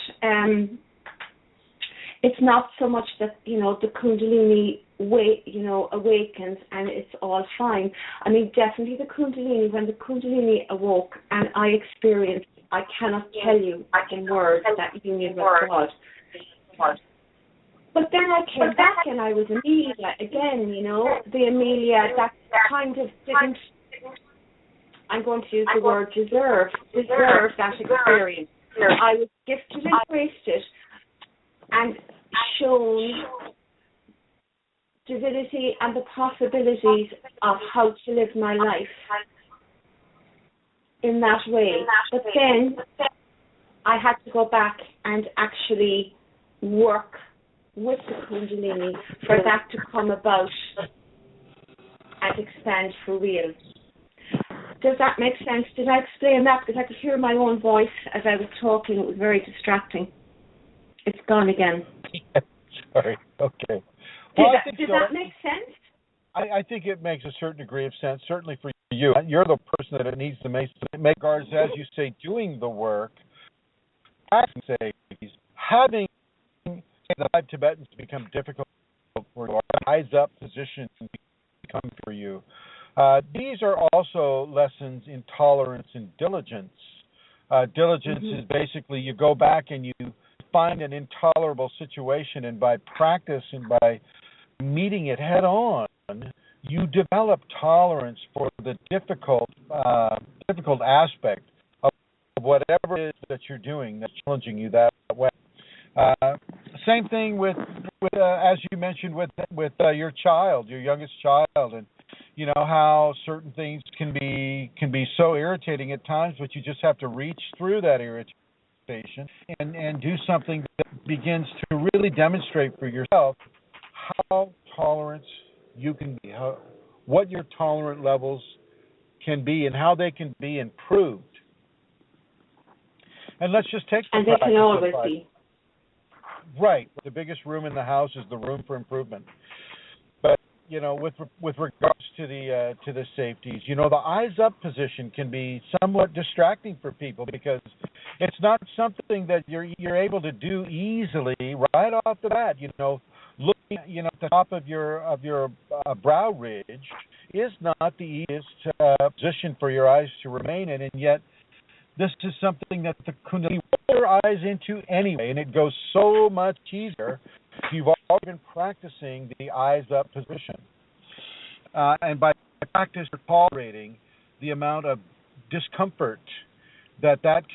so much that, you know, the Kundalini awakens and it's all fine. I mean, definitely the Kundalini, when the Kundalini awoke and I experienced, I cannot tell you in words that union with God. But then I came back and I was Amelia again, you know, the Amelia that kind of didn't, I'm going to use the word deserve that experience. I was gifted and graced it and shown divinity and the possibilities of how to live my life in that way. But then I had to go back and actually work with the Kundalini for that to come about and expand for real. Does that make sense? Did I explain that? Because I could hear my own voice as I was talking. It was very distracting. It's gone again. Sorry. Okay. Well, did that make sense? I think it makes a certain degree of sense, certainly for you. You're the person that it needs to make regards, as you say, doing the work, having the 5 Tibetans become difficult for you, eyes up position become for you. These are also lessons in tolerance and diligence. Diligence is basically you go back and you find an intolerable situation, and by practice and by meeting it head on, you develop tolerance for the difficult aspect of whatever it is that you're doing that's challenging you that way. Same thing with as you mentioned with your child, your youngest child, and you know how certain things can be so irritating at times, but you just have to reach through that irritation and do something that begins to really demonstrate for yourself how tolerant you can be, what your tolerant levels can be, and how they can be improved. And let's just take the and they can always be. Right. The biggest room in the house is the room for improvement. But you know, with regards to the safeties, you know, the eyes up position can be somewhat distracting for people because it's not something that you're able to do easily right off the bat. You know, looking at the top of your brow ridge is not the easiest position for your eyes to remain in, and yet this is something that the Kundalini puts your eyes into anyway, and it goes so much easier if you've already been practicing the eyes up position. And by practice, you're tolerating the amount of discomfort that practice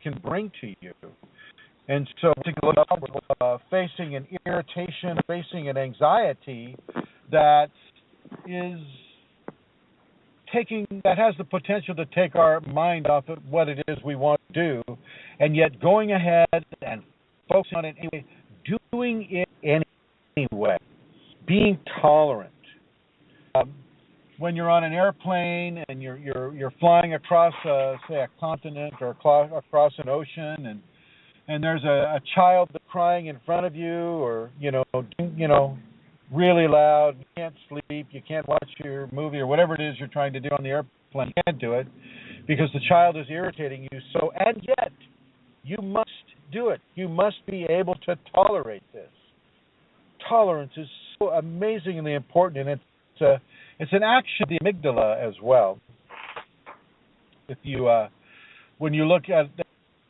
can bring to you. And so facing an irritation, facing an anxiety that has the potential to take our mind off of what it is we want to do, and yet going ahead and focusing on it anyway, doing it anyway, being tolerant. When you're on an airplane and you're flying across, say, a continent or across an ocean, and there's a child that's crying in front of you, or really loud, you can't sleep, you can't watch your movie or whatever it is you're trying to do on the airplane, you can't do it because the child is irritating you. So, and yet, you must do it. You must be able to tolerate this. Tolerance is so amazingly important, and it's an action of the amygdala as well. If you, when you look at the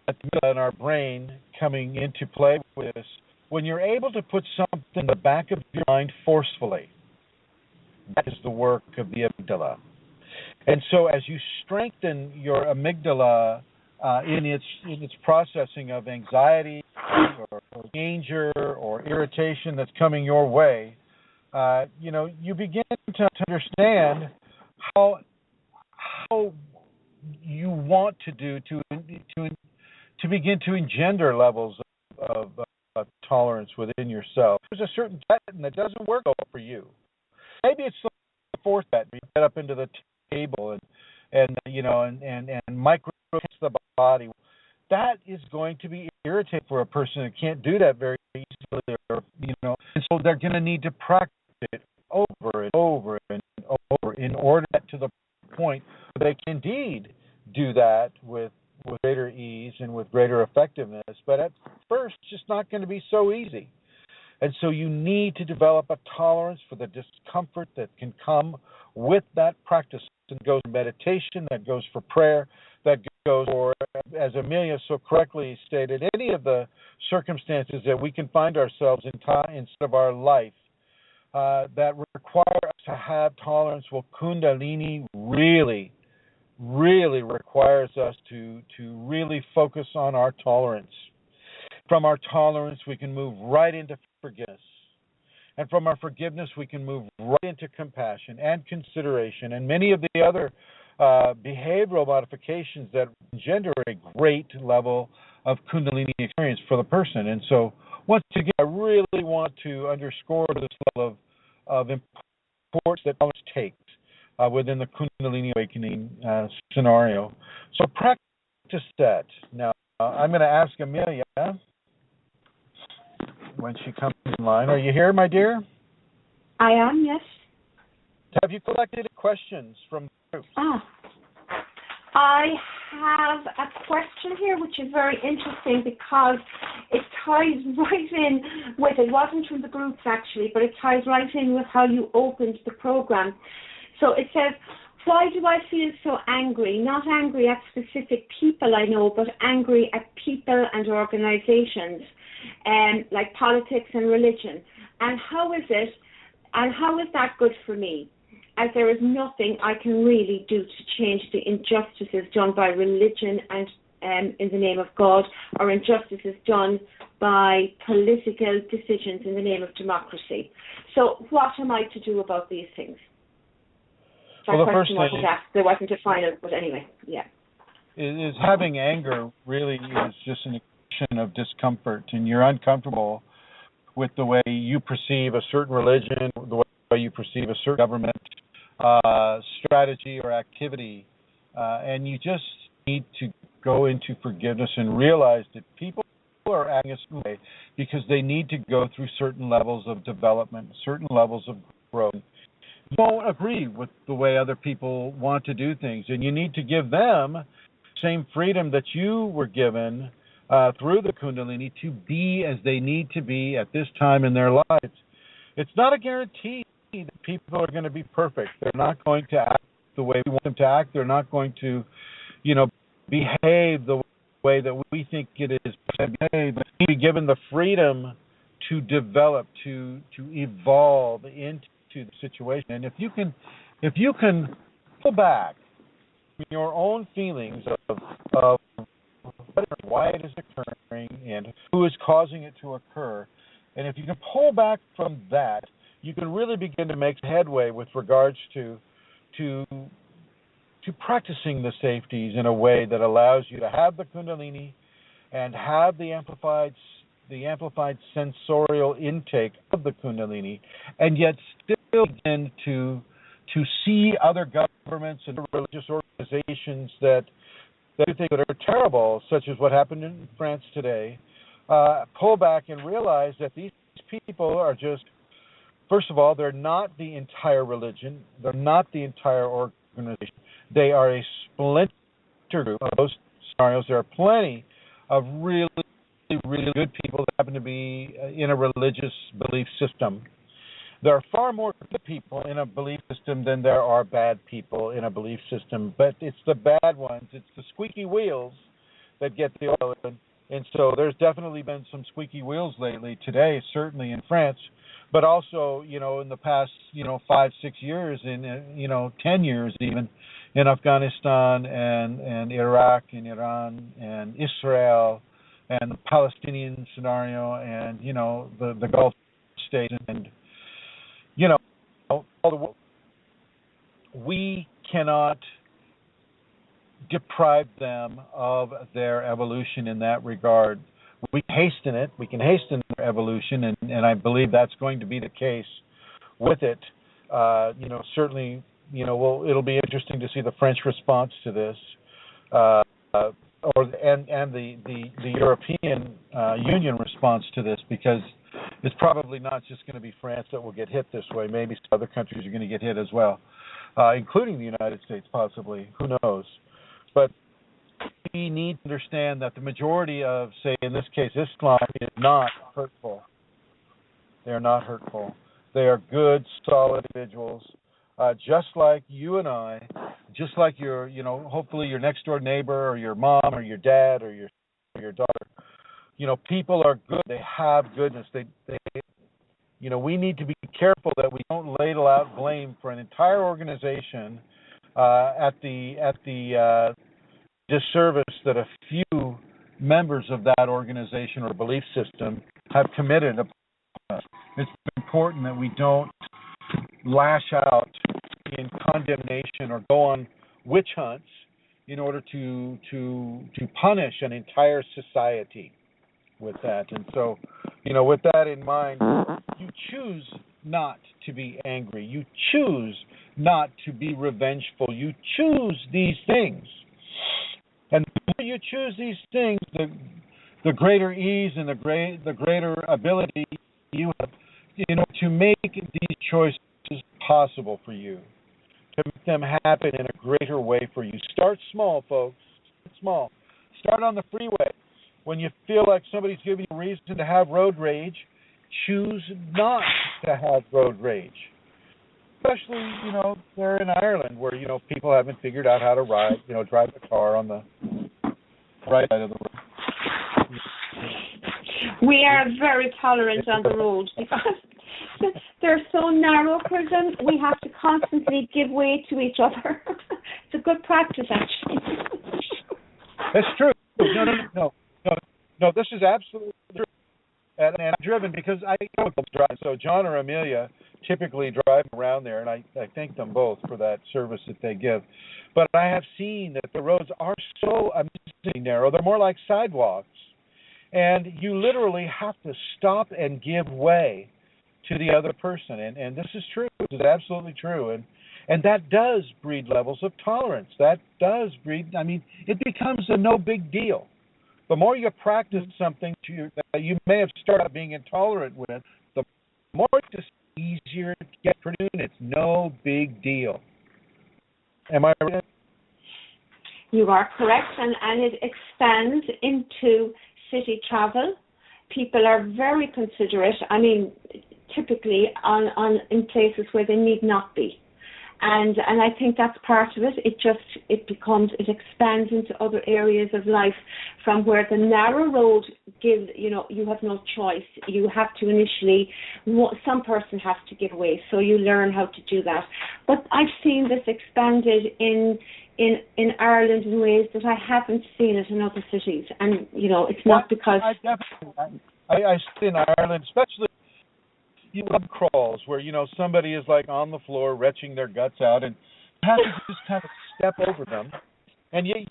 amygdala in our brain coming into play with this, when you're able to put something in the back of your mind forcefully, that is the work of the amygdala. And so, as you strengthen your amygdala in its processing of anxiety or danger or irritation that's coming your way, you begin to understand how you want to do to begin to engender levels of tolerance within yourself. There's a certain pattern that doesn't work well for you. Maybe it's the fourth pattern. You get up into the table and micro the body. That is going to be irritating for a person that can't do that very easily, and so they're going to need to practice it over and over and over in order to get to the point where they can indeed do that with greater ease and with greater effectiveness. But at first, it's just not going to be so easy. And so you need to develop a tolerance for the discomfort that can come with that practice. That goes for meditation, that goes for prayer, that goes for, as Amelia so correctly stated, any of the circumstances that we can find ourselves in instead of our life that require us to have tolerance. Well, Kundalini really, really requires us to really focus on our tolerance. From our tolerance, we can move right into forgiveness. And from our forgiveness, we can move right into compassion and consideration and many of the other behavioral modifications that engender a great level of Kundalini experience for the person. And so, once again, I really want to underscore this level of importance that tolerance takes within the Kundalini Awakening scenario. So practice that. Now, I'm going to ask Amelia when she comes in line. Are you here, my dear? I am, yes. Have you collected questions from the group? I have a question here which is very interesting because it ties right in with, it wasn't from the groups actually, but it ties right in with how you opened the program. So it says, why do I feel so angry? Not angry at specific people I know, but angry at people and organizations, like politics and religion. And how is that good for me? As there is nothing I can really do to change the injustices done by religion and in the name of God, or injustices done by political decisions in the name of democracy. So what am I to do about these things? That well, the question first thing wasn't asked. There wasn't a final, but anyway, yeah. Is having anger really is just an expression of discomfort, and you're uncomfortable with the way you perceive a certain religion, the way you perceive a certain government strategy or activity, and you just need to go into forgiveness and realize that people are acting a certain way because they need to go through certain levels of development, certain levels of growth. You don't agree with the way other people want to do things, and you need to give them the same freedom that you were given through the Kundalini to be as they need to be at this time in their lives. It's not a guarantee that people are going to be perfect. They're not going to act the way we want them to act. They're not going to, behave the way that we think it is to behave. But be given the freedom to develop, to evolve into the situation. And if you can pull back your own feelings of why it is occurring and who is causing it to occur, and if you can pull back from that, you can really begin to make headway with regards to practicing the safeties in a way that allows you to have the Kundalini and have the amplified the amplified sensorial intake of the Kundalini, and yet still begin to see other governments and religious organizations that do things that are terrible, such as what happened in France today, pull back and realize that these people are just, first of all, they're not the entire religion, they're not the entire organization, they are a splinter group of those scenarios. There are plenty of really good people that happen to be in a religious belief system. There are far more good people in a belief system than there are bad people in a belief system, but it's the bad ones, it's the squeaky wheels that get the oil. And so there's definitely been some squeaky wheels lately, today, certainly in France, but also, in the past, 5-6 years, in 10 years even, in Afghanistan and Iraq and Iran and Israel and the Palestinian scenario and, the Gulf states and, all the world. We cannot deprive them of their evolution in that regard. We can hasten it. We can hasten their evolution, and I believe that's going to be the case with it. Certainly, it'll be interesting to see the French response to this, and the European Union response to this, because it's probably not just going to be France that will get hit this way. Maybe some other countries are going to get hit as well, including the United States, possibly. Who knows? But we need to understand that the majority of, say, in this case, Islam is not hurtful. They are not hurtful. They are good, solid individuals, just like you and I, just like your, hopefully your next door neighbor or your mom or your dad or your daughter. People are good. They have goodness. They we need to be careful that we don't ladle out blame for an entire organization at the disservice that a few members of that organization or belief system have committed upon us. It's important that we don't lash out in condemnation or go on witch hunts in order to punish an entire society with that. And so, with that in mind, you choose not to be angry. You choose not to be revengeful. You choose these things. And the more you choose these things, the greater ease and the greater ability you have, to make these choices possible for you, to make them happen in a greater way for you. Start small, folks. Start small. Start on the freeway. When you feel like somebody's giving you a reason to have road rage, choose not to have road rage. Especially, there in Ireland where, people haven't figured out how to drive the car on the right side of the road. We are very tolerant on the road because they're so narrow, Chrism. We have to constantly give way to each other. It's a good practice, actually. That's true. No, this is absolutely true. And I'm driven because I don't drive. So John or Amelia typically drive around there, and I thank them both for that service that they give. But I have seen that the roads are so amazingly narrow. They're more like sidewalks. And you literally have to stop and give way to the other person. And this is true. This is absolutely true. And that does breed levels of tolerance. That does breed, it becomes a no big deal. The more you practice something that you may have started out being intolerant with, the more it's easier to get produced. It's no big deal. Am I right? You are correct, and it expands into city travel. People are very considerate. Typically in places where they need not be. And I think that's part of it. It expands into other areas of life from where the narrow road gives, you have no choice. You have to initially, some person has to give way, so you learn how to do that. But I've seen this expanded in Ireland in ways that I haven't seen it in other cities. And, it's not because... I see in Ireland, especially pub crawls where somebody is like on the floor retching their guts out, and you have to just kind of step over them, and it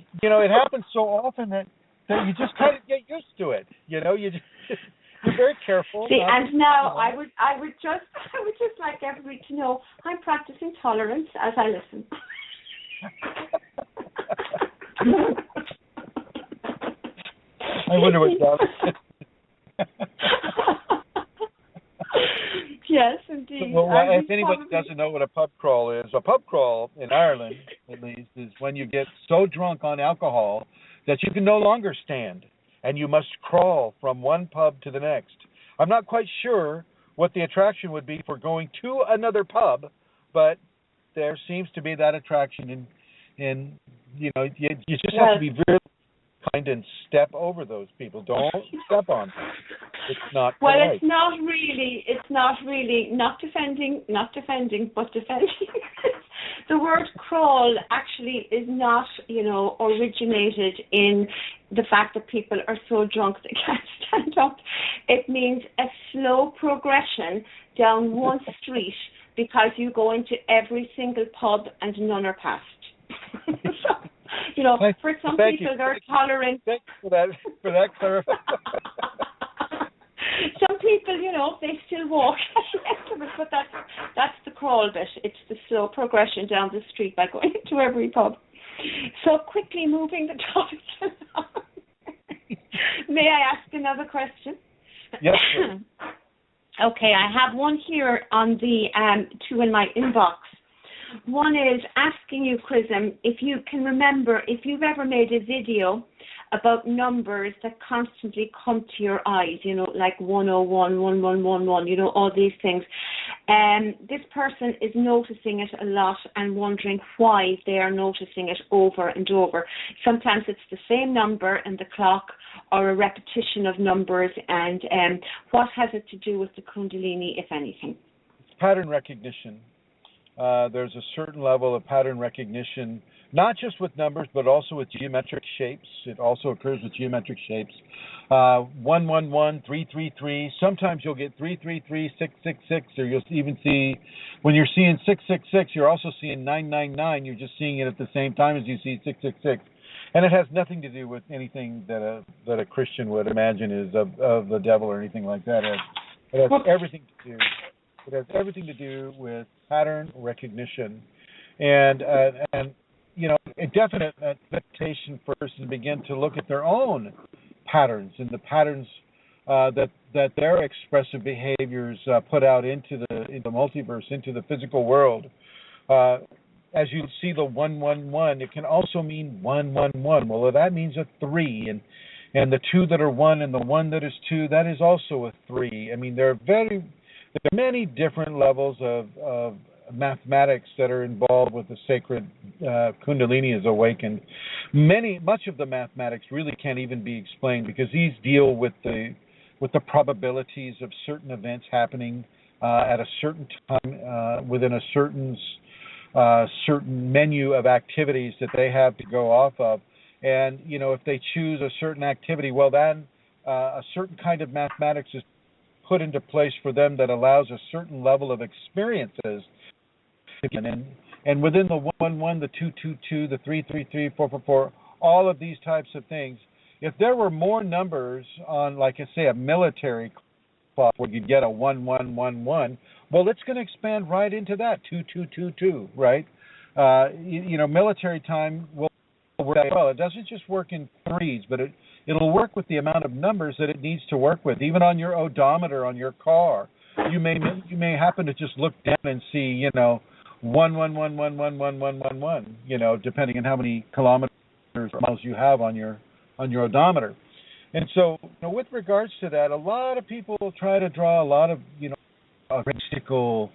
happens so often that you just kind of get used to it. Be very careful. See, and now I would just like everybody to know I'm practicing tolerance as I listen. I wonder what that is. Yes, indeed. Well, if anybody doesn't know what a pub crawl is, a pub crawl in Ireland, at least, is when you get so drunk on alcohol that you can no longer stand, and you must crawl from one pub to the next. I'm not quite sure what the attraction would be for going to another pub, but there seems to be that attraction in you just have to be very kind and step over those people. Don't step on them. It's not well, polite. it's not really not defending, but defending. The word crawl actually is not, originated in the fact that people are so drunk they can't stand up. It means a slow progression down one street because you go into every single pub and none are passed. So, for some people they're tolerant. Thanks for that clarification. Some people, they still walk but that's the crawl bit. It's the slow progression down the street by going into every pub. So quickly moving the topic along. May I ask another question? Yes. Okay, I have one here on the two in my inbox. One is asking you, Chrism, if you can remember if you've ever made a video about numbers that constantly come to your eyes, like 101, 1111, all these things. This person is noticing it a lot and wondering why they are noticing it over and over. Sometimes it's the same number in the clock or a repetition of numbers, and what has it to do with the Kundalini, if anything? It's pattern recognition. There's a certain level of pattern recognition, not just with numbers, but also with geometric shapes. It also occurs with geometric shapes. 111, 333. Sometimes you'll get 333, 666, or you'll even see, when you're seeing 666, you're also seeing 999. You're just seeing it at the same time as you see 666. And it has nothing to do with anything that a Christian would imagine is of the devil or anything like that. It has everything to do. It has everything to do with pattern recognition, and a definite meditation first, and begin to look at their own patterns and the patterns that their expressive behaviors put out into the multiverse, into the physical world. As you see the 111, it can also mean 111. Well, that means a 3, and the 2 that are 1 and the 1 that is 2, that is also a 3. I mean, there are many different levels of mathematics that are involved with the sacred Kundalini is awakened. Much of the mathematics really can't even be explained because these deal with the probabilities of certain events happening at a certain time within a certain menu of activities that they have to go off of. And if they choose a certain activity, well, then a certain kind of mathematics is put into place for them that allows a certain level of experiences. And within the 111, the 222, the 333, 444, all of these types of things, if there were more numbers on, like I say, a military clock where you'd get a 1111, well, it's going to expand right into that 2222, right? Military time will work well. It doesn't just work in threes, but it'll work with the amount of numbers that it needs to work with. Even on your odometer on your car, you may happen to just look down and see, 111111111, depending on how many kilometers or miles you have on your odometer. And so, with regards to that, a lot of people try to draw a lot of, mystical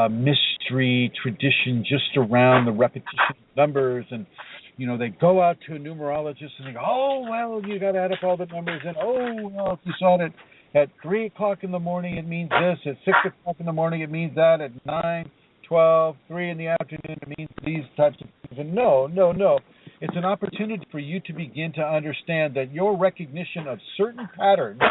mystery tradition just around the repetition of numbers, and they go out to a numerologist and they go, oh, well, you got to add up all the numbers, and if you saw it at 3 o'clock in the morning, it means this. At 6 o'clock in the morning, it means that. At 9, 12, 3 in the afternoon, it means these types of things. And no. It's an opportunity for you to begin to understand that your recognition of certain patterns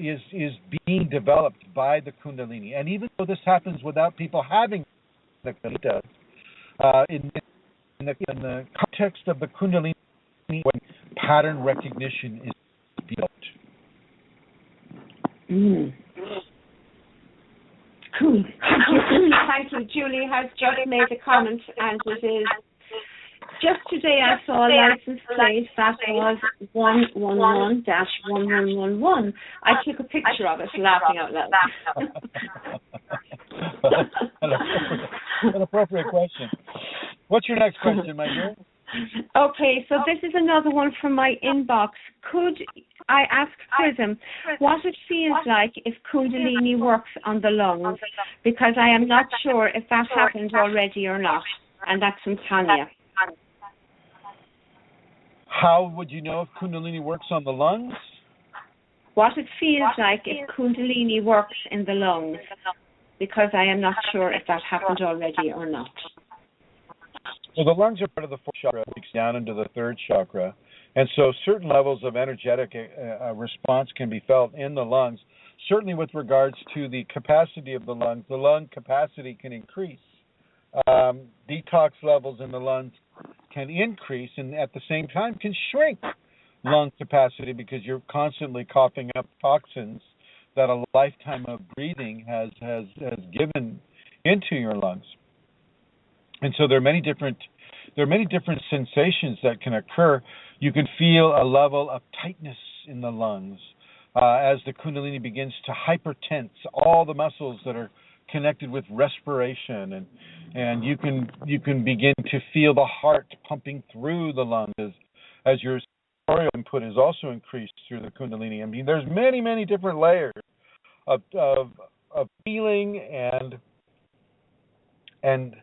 is being developed by the Kundalini. And even though this happens without people having the Kundalini, in the context of the Kundalini, when pattern recognition is built. Cool. Thank you. Julie has just made a comment, and it is, just today I saw a license plate that was 111-1111. I took a picture of it, laughing out loud. An appropriate question. What's your next question, my dear? Okay, so this is another one from my inbox. Could I ask Chrism what it feels like if Kundalini works on the lungs? Because I am not sure if that happened already or not. And that's from Tanya. How would you know if Kundalini works on the lungs? What it feels like if Kundalini works in the lungs? Because I am not sure if that happened already or not. Well, the lungs are part of the fourth chakra, it leaks down into the third chakra. And so certain levels of energetic response can be felt in the lungs. Certainly with regards to the capacity of the lungs, the lung capacity can increase. Detox levels in the lungs can increase and at the same time can shrink lung capacity because you're constantly coughing up toxins that a lifetime of breathing has given into your lungs. And so there are many different sensations that can occur. You can feel a level of tightness in the lungs as the Kundalini begins to hypertense all the muscles that are connected with respiration, and you can begin to feel the heart pumping through the lungs as your sensorial input is also increased through the Kundalini. I mean, there's many different layers of feeling and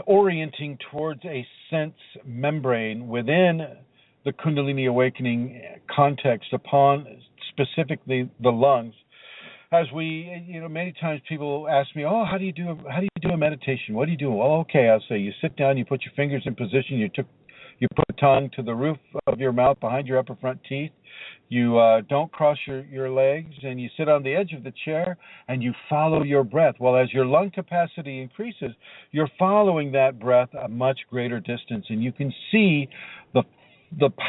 orienting towards a sense membrane within the Kundalini Awakening context upon specifically the lungs. As we, many times people ask me, oh, how do you do a meditation? What do you do? Well, okay, I'll say you sit down, you put your fingers in position, you put the tongue to the roof of your mouth behind your upper front teeth. You don't cross your legs, and you sit on the edge of the chair, and you follow your breath. Well, as your lung capacity increases, you're following that breath a much greater distance, and you can see the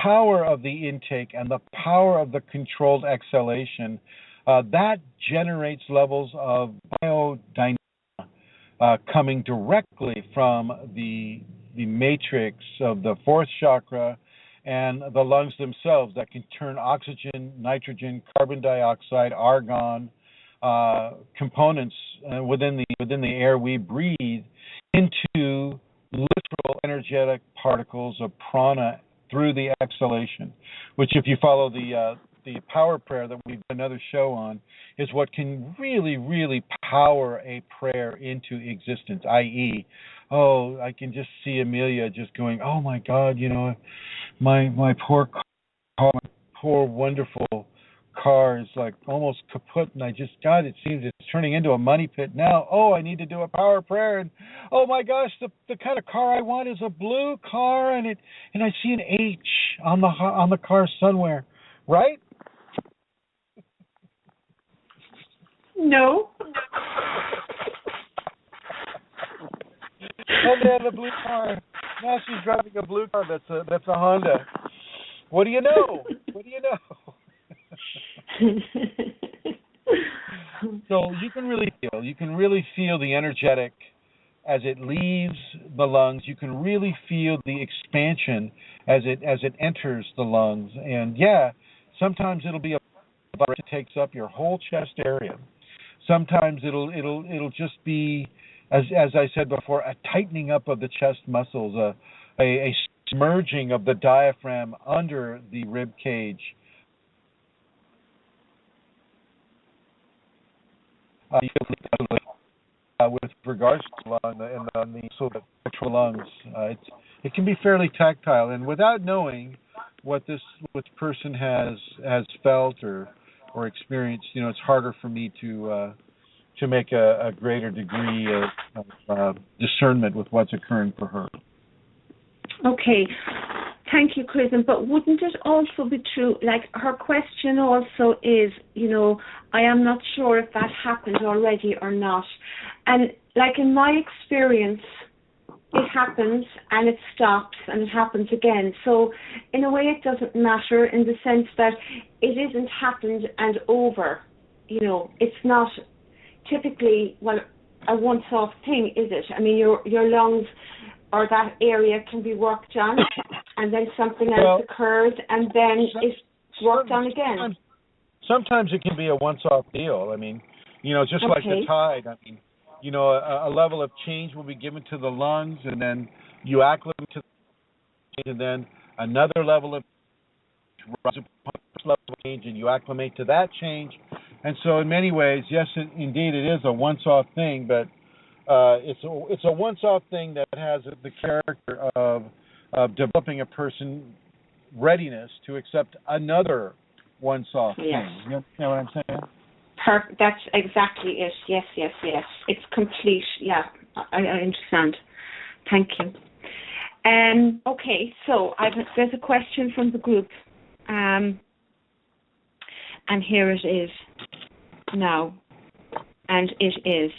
power of the intake and the power of the controlled exhalation. That generates levels of biodynamic coming directly from the matrix of the fourth chakra and the lungs themselves that can turn oxygen, nitrogen, carbon dioxide, argon components within the air we breathe into literal energetic particles of prana through the exhalation, which, if you follow the power prayer that we've done another show on, is what can really power a prayer into existence, i.e., I can just see Amelia just going, oh my God, my poor car, my poor wonderful car is like almost kaput, and God, it seems it's turning into a money pit now. Oh, I need to do a power prayer, and oh my gosh, the kind of car I want is a blue car, and I see an H on the car somewhere, right? No. Oh man, a blue car. Now she's driving a blue car that's a Honda. What do you know? So you can really feel the energetic as it leaves the lungs. You can really feel the expansion as it enters the lungs. And yeah, sometimes it'll be a virus that takes up your whole chest area. Sometimes it'll just be, as I said before, a tightening up of the chest muscles, a submerging of the diaphragm under the rib cage. With regards to the lung and the sort of actual lungs, it can be fairly tactile, and without knowing what this person has felt or experienced, it's harder for me to make a greater degree of discernment with what's occurring for her. Okay. Thank you, Chrism. But wouldn't it also be true, like her question also is, I am not sure if that happened already or not. And like in my experience, it happens and it stops and it happens again. So in a way it doesn't matter in the sense that it isn't happened and over. it's not typically, a once-off thing, is it? I mean, your lungs or that area can be worked on, and then something else occurs, and then it's worked on again. Sometimes it can be a once-off deal. I mean, just like the tide. I mean, a level of change will be given to the lungs, and then you acclimate to the change, and then another level of change, and you acclimate to that change. And so in many ways, yes, indeed, it is a once-off thing, but it's a once-off thing that has the character of developing a person's readiness to accept another once-off thing. You know what I'm saying? That's exactly it. Yes. It's complete. Yeah, I understand. Thank you. Okay, so there's a question from the group, and here it is now, and it is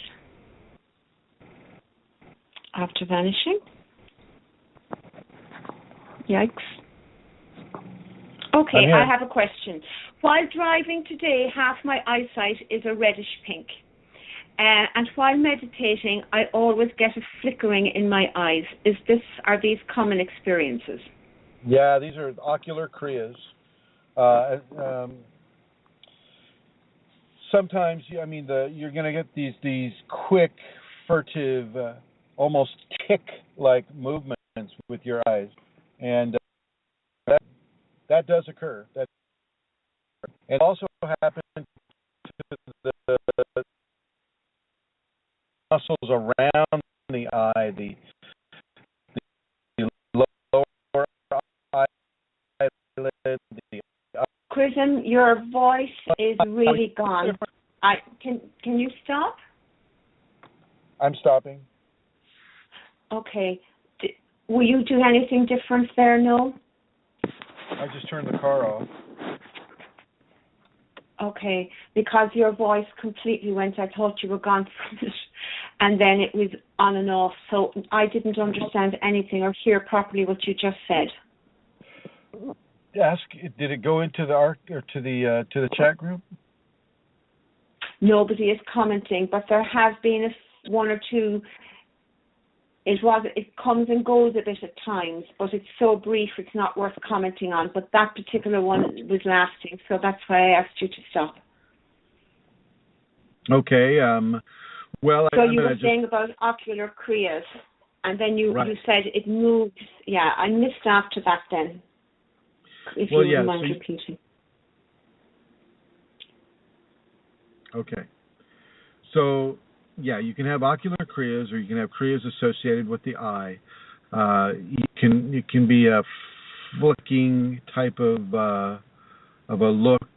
after vanishing. Yikes. Okay, I have a question. While driving today, half my eyesight is a reddish pink. And while meditating, I always get a flickering in my eyes. Are these common experiences? Yeah, these are ocular kriyas. Sometimes, you're going to get these quick, furtive, almost tick-like movements with your eyes, and that does occur. It also happens to the muscles around the eye, the lower eyelid. Chrism, your voice is really gone. Can you stop? I'm stopping. Okay. Will you do anything different there, no? I just turned the car off. Okay, because your voice completely went. I thought you were gone from it, and then it was on and off. So I didn't understand anything or hear properly what you just said. Did it go into the ARC or to the chat group? Nobody is commenting, but there have been one or two. It comes and goes a bit at times, but it's so brief it's not worth commenting on. But that particular one was lasting, so that's why I asked you to stop. Okay. So you were saying about ocular kriyas, and then you said it moved. Yeah, I missed after that then. If you wouldn't mind repeating. Okay. So, you can have ocular kriyas, or you can have kriyas associated with the eye. It can be a flicking type of a look,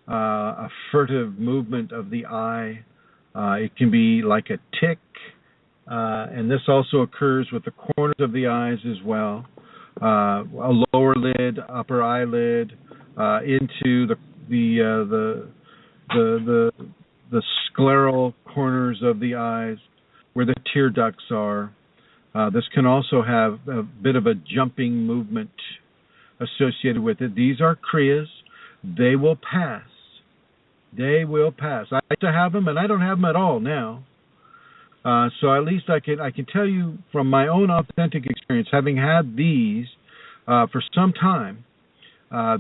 a furtive movement of the eye. It can be like a tick, and this also occurs with the corners of the eyes as well. A lower lid, upper eyelid, into the scleral corners of the eyes where the tear ducts are. This can also have a bit of a jumping movement associated with it. These are kriyas. They will pass. They will pass. I like to have them, and I don't have them at all now. So at least I can tell you from my own authentic experience, having had these for some time,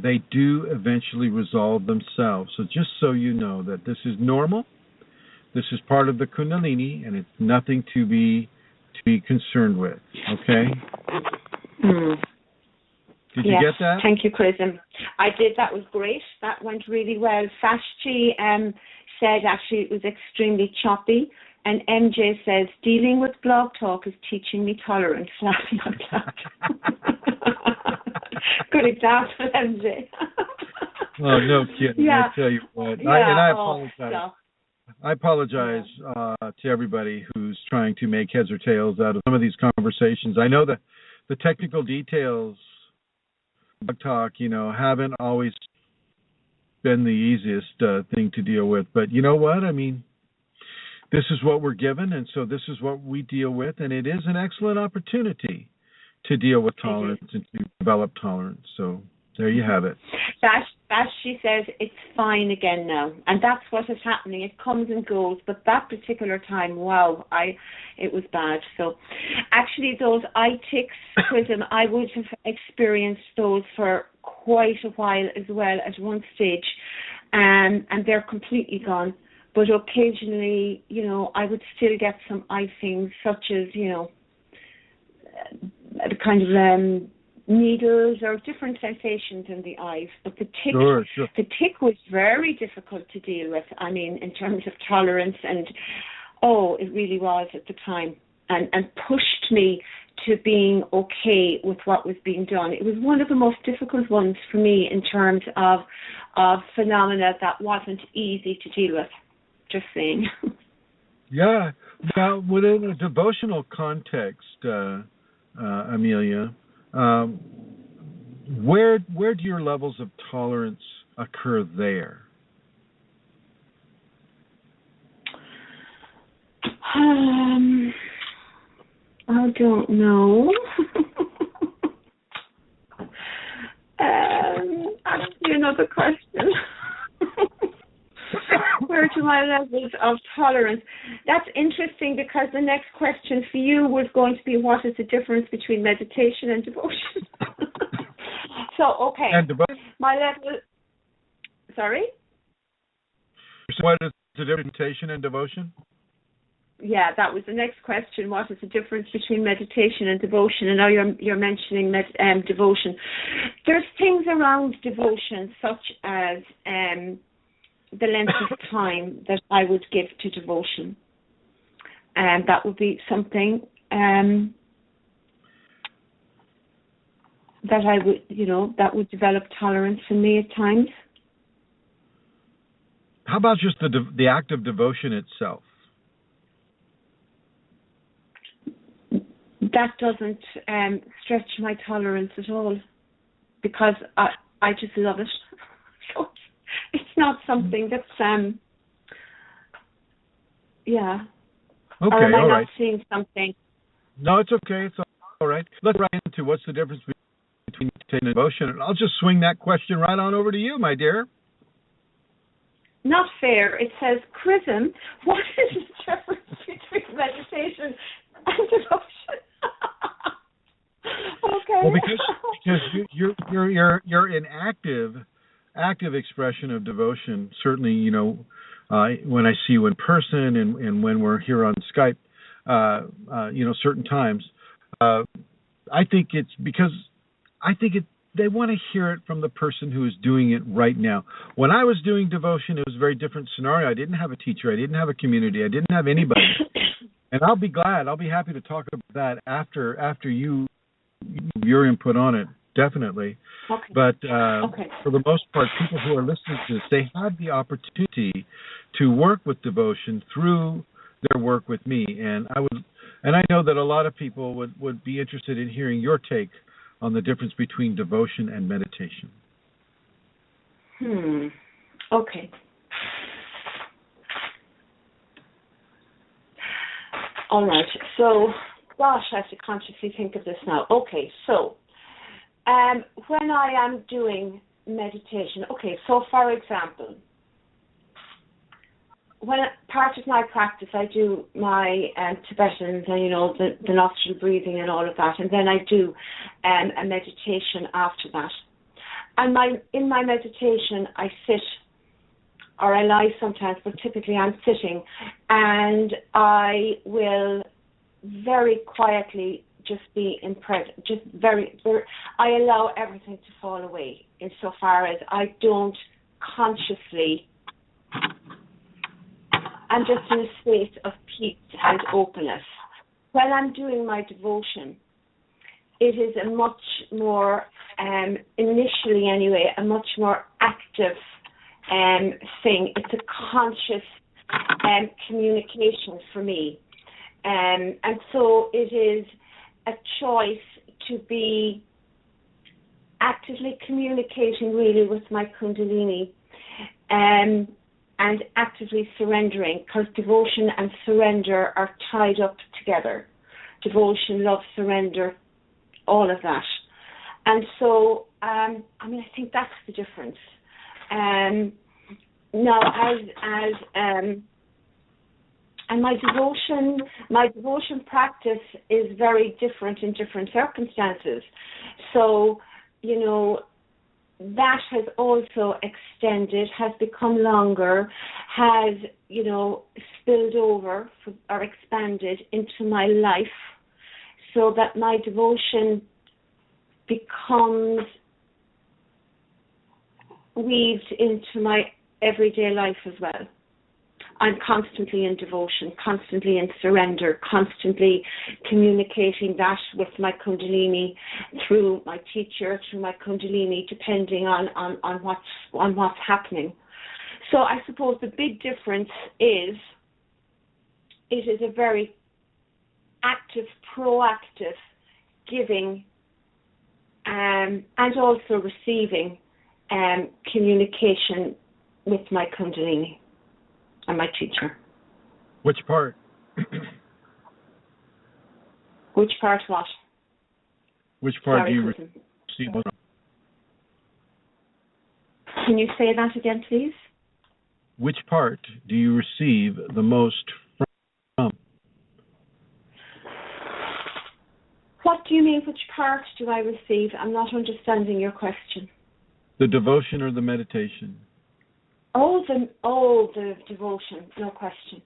they do eventually resolve themselves. So just so you know that this is normal, this is part of the Kundalini, and it's nothing to be concerned with. Okay? Did you get that? Thank you, Chrism. I did. That was great. That went really well. Fashchi said actually it was extremely choppy. And MJ says, dealing with blog talk is teaching me tolerance. Laughing out loud. Good example, MJ. Oh, no kidding. Yeah. I tell you what. Yeah. I apologize. I apologize to everybody who's trying to make heads or tails out of some of these conversations. I know that the technical details of blog talk, haven't always been the easiest thing to deal with. But you know what? I mean, this is what we're given, and so this is what we deal with, and it is an excellent opportunity to deal with tolerance and to develop tolerance. So There you have it. That she says it's fine again now, and that's what is happening. It comes and goes, but that particular time, wow, it was bad. So, actually, those eye tics, Chrism, I would have experienced those for quite a while as well at one stage, and they're completely gone. But occasionally, you know, I would still get some eye things, such as, you know, kind of needles or different sensations in the eyes. But the tic, the tic was very difficult to deal with. I mean, in terms of tolerance, and it really was at the time, and pushed me to being okay with what was being done. It was one of the most difficult ones for me in terms of phenomena that wasn't easy to deal with. Just saying. Yeah. Now, within a devotional context, Amelia, where do your levels of tolerance occur there? I don't know. Ask me another question. Where do my levels of tolerance? That's interesting, because the next question for you was going to be, what is the difference between meditation and devotion? So, okay. And devotion? My level... Sorry? So what is the difference between meditation and devotion? Yeah, that was the next question. What is the difference between meditation and devotion? And now you're mentioning devotion. There's things around devotion, such as the length of time that I would give to devotion. And that would be something that I would, that would develop tolerance in me at times. How about just the act of devotion itself? That doesn't stretch my tolerance at all, because I just love it. So it's not something that's, yeah. Okay, or am I all not right. seeing something? No, it's okay. It's all right. Let's right into what's the difference between meditation and devotion. And I'll just swing that question right on over to you, my dear. Not fair. It says, Chrism, what is the difference between meditation and devotion? Okay. Well, because you're an active expression of devotion. Certainly, when I see you in person and when we're here on Skype, certain times, I think it's because they want to hear it from the person who is doing it right now. When I was doing devotion, it was a very different scenario. I didn't have a teacher. I didn't have a community. I didn't have anybody. And I'll be happy to talk about that after your input on it, definitely. Okay. But for the most part, people who are listening to this, they have the opportunity to work with devotion through their work with me. And I know that a lot of people would be interested in hearing your take on the difference between devotion and meditation. Okay. All right. So, gosh, I have to consciously think of this now. Okay. So, when I am doing meditation, so for example, when part of my practice, I do my Tibetans and, the nostril breathing and all of that, and then I do a meditation after that. And in my meditation, I sit, or I lie sometimes, but typically I'm sitting, and I will very quietly just be in present, I allow everything to fall away, insofar as I don't consciously, I'm just in a state of peace and openness. When I'm doing my devotion, it is a much more, initially anyway, a much more active thing. It's a conscious communication for me. And so it is a choice to be actively communicating really with my Kundalini, and actively surrendering, because devotion and surrender are tied up together. Devotion, love, surrender, all of that. And so, I think that's the difference. Now, and my devotion practice is very different in different circumstances. So, that has also extended, has become longer, has, spilled over or expanded into my life, so that my devotion becomes weaved into my everyday life as well. I'm constantly in devotion, constantly in surrender, constantly communicating that with my Kundalini through my teacher, through my Kundalini, depending on what's happening. So I suppose the big difference is it is a very active, proactive giving and also receiving communication with my Kundalini and my teacher. Which part? Which part what? Which part Sorry, do you Chrism. receive from? Can you say that again, please? Which part do you receive the most from? What do you mean, which part do I receive? I'm not understanding your question. The devotion or the meditation? The devotion, no question.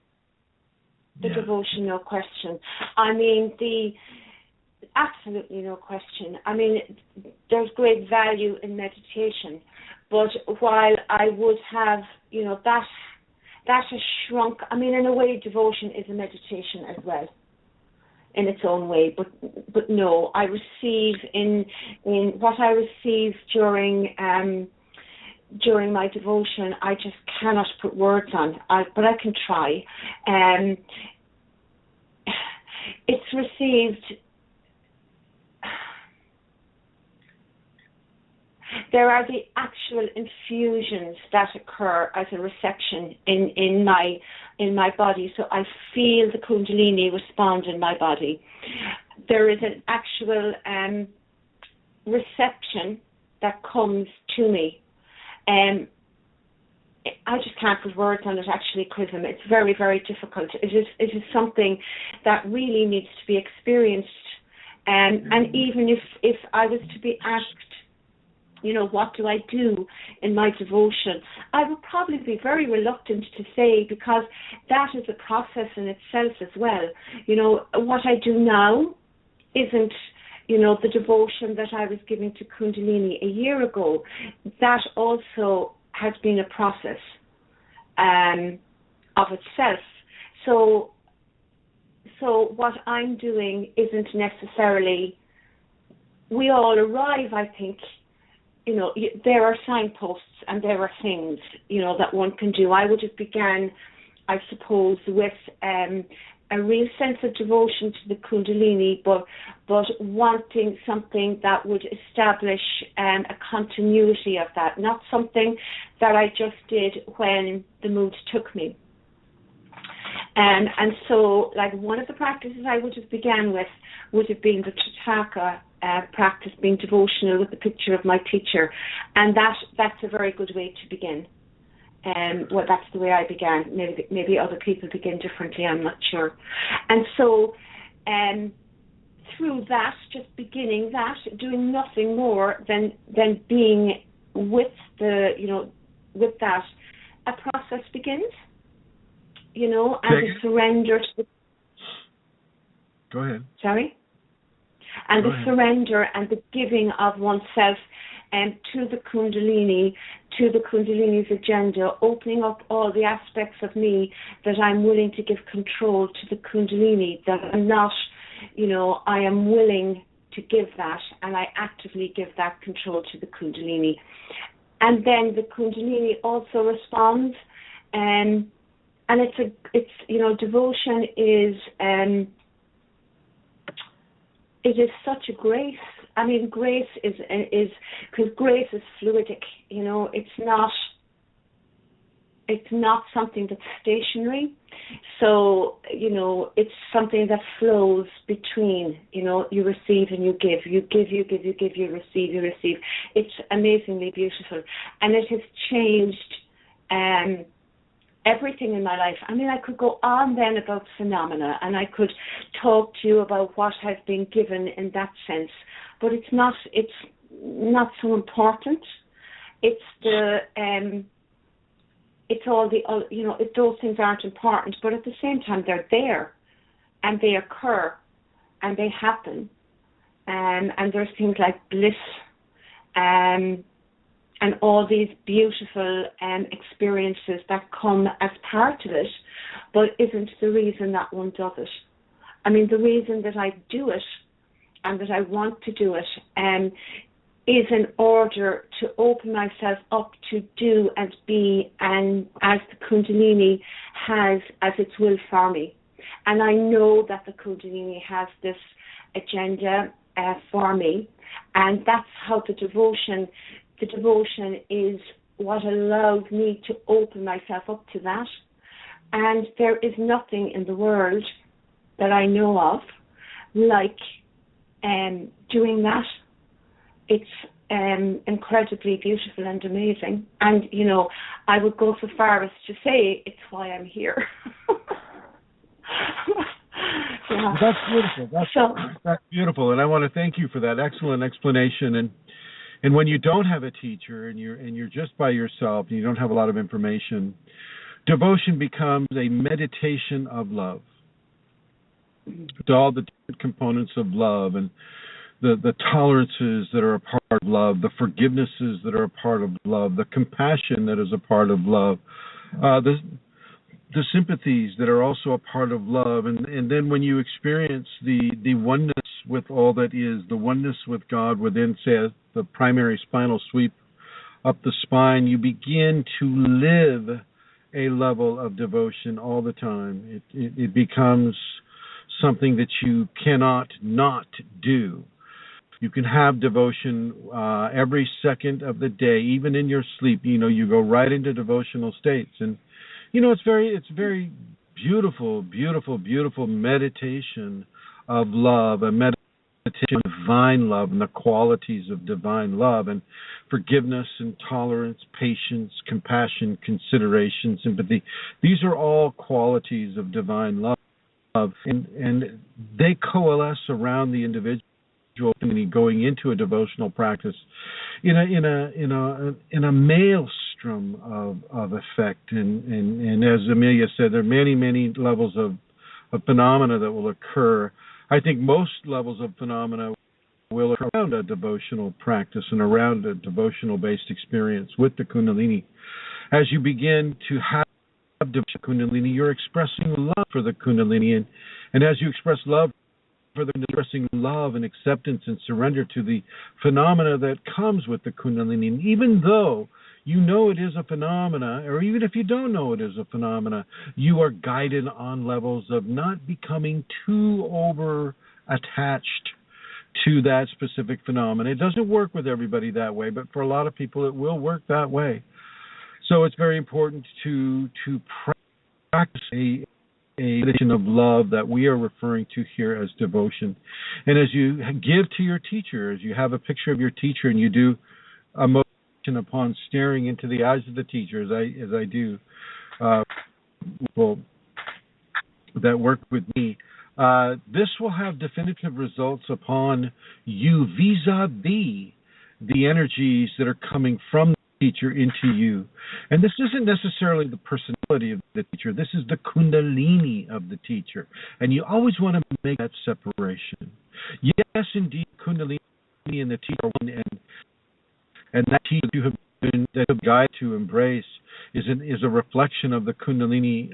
The devotion, no question. Absolutely no question. There's great value in meditation, but while I would have, that has shrunk. In a way, devotion is a meditation as well, in its own way. But no, I receive in what I receive during my devotion, I just cannot put words on, but I can try. It's received. There are the actual infusions that occur as a reception in my body, so I feel the Kundalini respond in my body. There is an actual reception that comes to me. I just can't put words on it, actually, Chrism. It's very, very difficult. It is something that really needs to be experienced. And even if I was to be asked, what do I do in my devotion, I would probably be very reluctant to say, because that is a process in itself as well. What I do now isn't the devotion that I was giving to Kundalini a year ago. That also has been a process of itself. So what I'm doing isn't necessarily, we all arrive, I think, there are signposts and there are things, that one can do. I would have began, I suppose, with a real sense of devotion to the Kundalini, but wanting something that would establish a continuity of that, not something that I just did when the mood took me. And so, like, one of the practices I would have began with would have been the Tritaka practice, being devotional with the picture of my teacher, and that's a very good way to begin. That's the way I began. Maybe other people begin differently, I'm not sure. And so through that, just beginning that, doing nothing more than being with with that, a process begins, and the surrender to the... Go ahead. Sorry? And the surrender and the giving of oneself to the Kundalini, to the Kundalini's agenda, opening up all the aspects of me that I'm willing to give control to the Kundalini, that I'm not, I am willing to give that, and I actively give that control to the Kundalini. And then the Kundalini also responds, and it's devotion is, it is such a grace. Grace is because grace is fluidic. It's not. it's not something that's stationary. So, it's something that flows between, you receive and you give. You give, you give, you give, you receive. It's amazingly beautiful. And it has changed everything in my life. I mean, I could go on then about phenomena, and I could talk to you about what has been given in that sense. But it's not so important. It's it's all the, those things aren't important, but at the same time they're there, and they occur, and they happen, and there's things like bliss, and all these beautiful experiences that come as part of it, but isn't the reason that one does it. I mean, the reason that I do it and that I want to do it is in order to open myself up to do and be, and as the Kundalini has as its will for me. And I know that the Kundalini has this agenda for me, and that's how the devotion is what allows me to open myself up to that. And there is nothing in the world that I know of like doing that. It's incredibly beautiful and amazing. And, I would go so far as to say it's why I'm here. Yeah. That's beautiful. That's beautiful. And I want to thank you for that excellent explanation. And when you don't have a teacher and you're just by yourself and you don't have a lot of information, devotion becomes a meditation of love. To all the different components of love, and the tolerances that are a part of love, the forgivenesses that are a part of love, the compassion that is a part of love, the sympathies that are also a part of love. And then when you experience the oneness with all that is, the oneness with God within, say, the primary spinal sweep up the spine, you begin to live a level of devotion all the time. It becomes something that you cannot not do. You can have devotion every second of the day, even in your sleep. You go right into devotional states, and it's very beautiful, beautiful, beautiful meditation of love, a meditation of divine love and the qualities of divine love, and forgiveness and tolerance, patience, compassion, consideration, sympathy. These are all qualities of divine love. And they coalesce around the individual going into a devotional practice in a maelstrom of effect. And as Amelia said, there are many levels of phenomena that will occur. I think most levels of phenomena will occur around a devotional practice and around a devotional based experience with the Kundalini. As you begin to have Kundalini, you're expressing love for the Kundalini, and as you express love for the Kundalini, expressing love and acceptance and surrender to the phenomena that comes with the Kundalini. And even though you know it is a phenomena, or even if you don't know it is a phenomena, you are guided on levels of not becoming too over attached to that specific phenomena. It doesn't work with everybody that way, but for a lot of people it will work that way. So it's very important to practice a meditation of love that we are referring to here as devotion. And as you give to your teacher, as you have a picture of your teacher and you do a motion upon staring into the eyes of the teacher, as I do, people that work with me, this will have definitive results upon you vis-a-vis the energies that are coming from teacher into you. And this isn't necessarily the personality of the teacher. This is the Kundalini of the teacher. And you always want to make that separation. Yes, indeed, Kundalini and the teacher are one, and that teacher you have been guided to embrace is a reflection of the Kundalini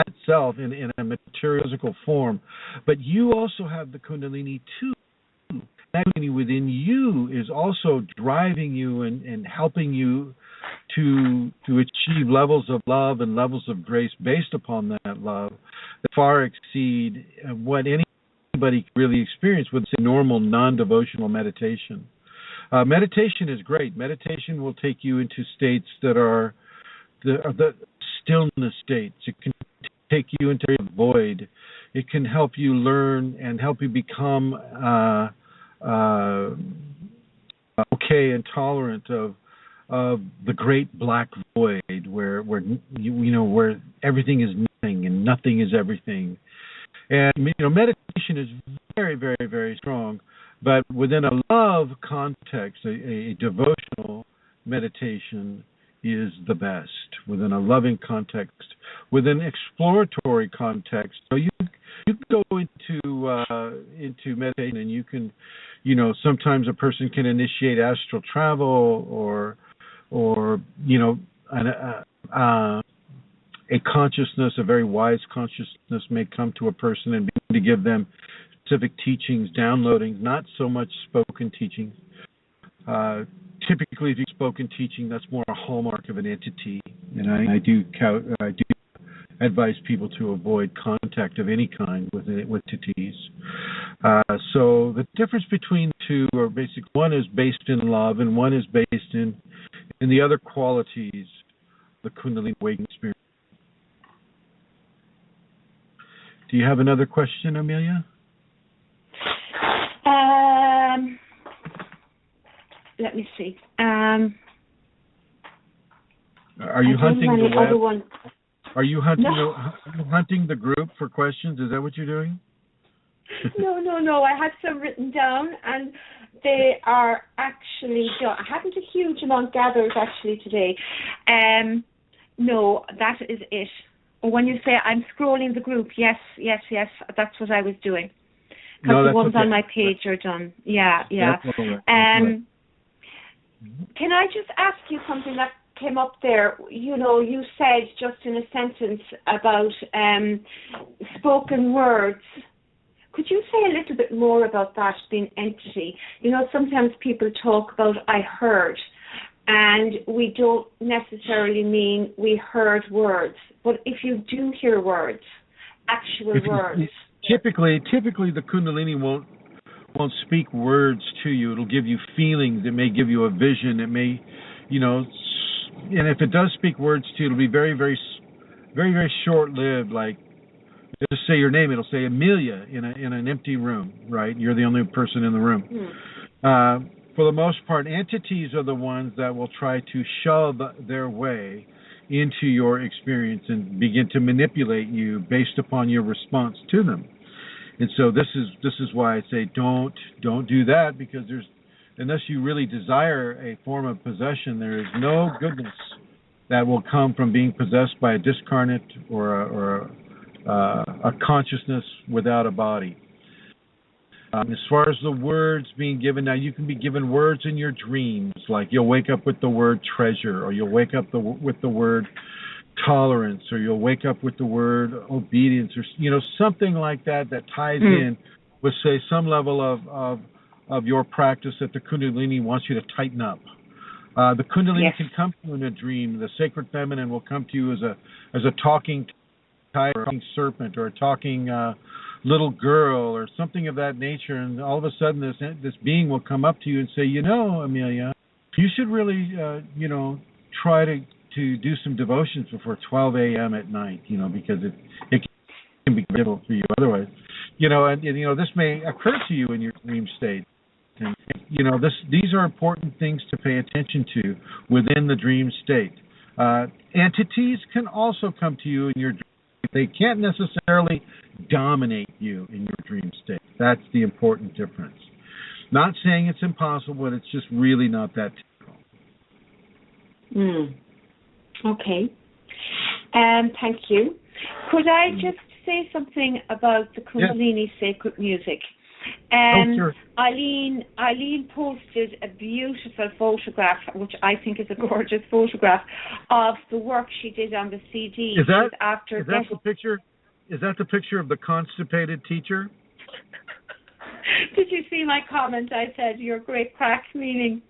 itself in a material physical form. But you also have the Kundalini too. That within you is also driving you and helping you to achieve levels of love and levels of grace based upon that love that far exceed what anybody can really experience with normal non-devotional meditation. Meditation is great. Meditation will take you into states that are the stillness states. It can take you into a void. It can help you learn and help you become okay and tolerant of the great black void, where where everything is nothing and nothing is everything. And meditation is very, very, very strong, but within a love context, a devotional meditation is the best. Within a loving context, within exploratory context, so you go into meditation, and you can, sometimes a person can initiate astral travel, or a consciousness, a very wise consciousness may come to a person and begin to give them specific teachings, downloading, not so much spoken teaching. Typically, if you spoken teaching, that's more a hallmark of an entity, and I do advise people to avoid contact of any kind with entities. So the difference between the two are basically, one is based in love, and one is based in the other qualities of the Kundalini Awakening experience. Do you have another question, Amelia? Let me see. Are you hunting the web? Are you hunting the group for questions? Is that what you're doing? No. I had some written down, and they are actually done. I haven't a huge amount gathered actually today. No, that is it. When you say I'm scrolling the group, yes, that's what I was doing. Because the ones on my page are done. Yeah. Can I just ask you something that came up there? You said just in a sentence about spoken words. Could you say a little bit more about that being entity? Sometimes people talk about I heard, and we don't necessarily mean we heard words. But if you do hear words, actual words. Typically the Kundalini won't speak words to you. It'll give you feelings. It may give you a vision. It may, and if it does speak words to you, it'll be very, very, very, very short-lived. Like, just say your name. It'll say Amelia in an empty room, right? You're the only person in the room. For the most part, entities are the ones that will try to shove their way into your experience and begin to manipulate you based upon your response to them. And so this is why I say don't do that, because unless you really desire a form of possession, there is no goodness that will come from being possessed by a discarnate or a consciousness without a body. As far as the words being given, now you can be given words in your dreams, like you'll wake up with the word treasure, or you'll wake up with the word tolerance, or you'll wake up with the word obedience, or something like that ties in with, say, some level of your practice that the Kundalini wants you to tighten up. The Kundalini can come to you in a dream. The sacred feminine will come to you as a talking tiger, or a talking serpent, or a talking little girl, or something of that nature, and all of a sudden this being will come up to you and say, Amelia, you should really try to do some devotions before 12 a.m. at night, because it can be difficult for you otherwise. And this may occur to you in your dream state. And, these are important things to pay attention to within the dream state. Entities can also come to you in your dream. They can't necessarily dominate you in your dream state. That's the important difference. Not saying it's impossible, but it's just really not that typical. Okay. Thank you. Could I just say something about the Kundalini sacred music? Sure. Eileen posted a beautiful photograph, which I think is a gorgeous photograph, of the work she did on the CD. Is that the picture? Is that the picture of the constipated teacher? Did you see my comment? I said, "You're great crack," meaning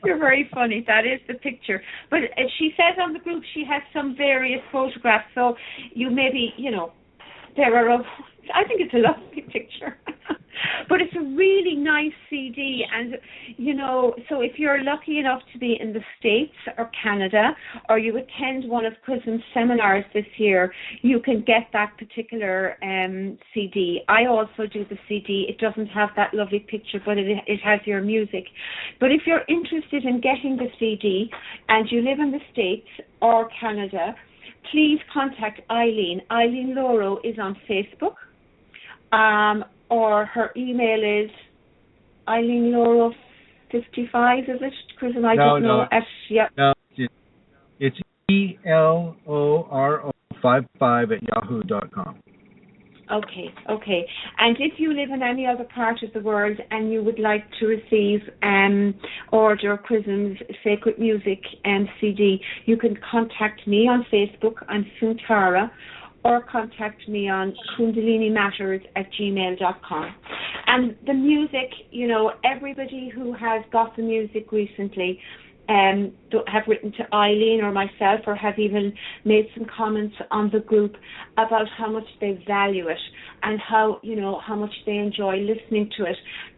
you're very funny. That is the picture. But she says on the group she has some various photographs, so you maybe, there are. I think it's a lovely picture. But But it's a really nice CD, and, so if you're lucky enough to be in the States or Canada, or you attend one of Chrism's seminars this year, you can get that particular CD. I also do the CD. It doesn't have that lovely picture, but it has your music. But if you're interested in getting the CD and you live in the States or Canada, please contact Eileen. Eileen Loro is on Facebook, or her email is Eileen Loro 55, is it? Chrism, I don't know. No, it's ELORO55 Okay. And if you live in any other part of the world and you would like to receive order Chrism's Sacred Music CD, you can contact me on Facebook. I'm Suntara, or contact me on kundalinimatters@gmail.com. And the music, everybody who has got the music recently have written to Eileen or myself, or have even made some comments on the group about how much they value it, and how much they enjoy listening to it,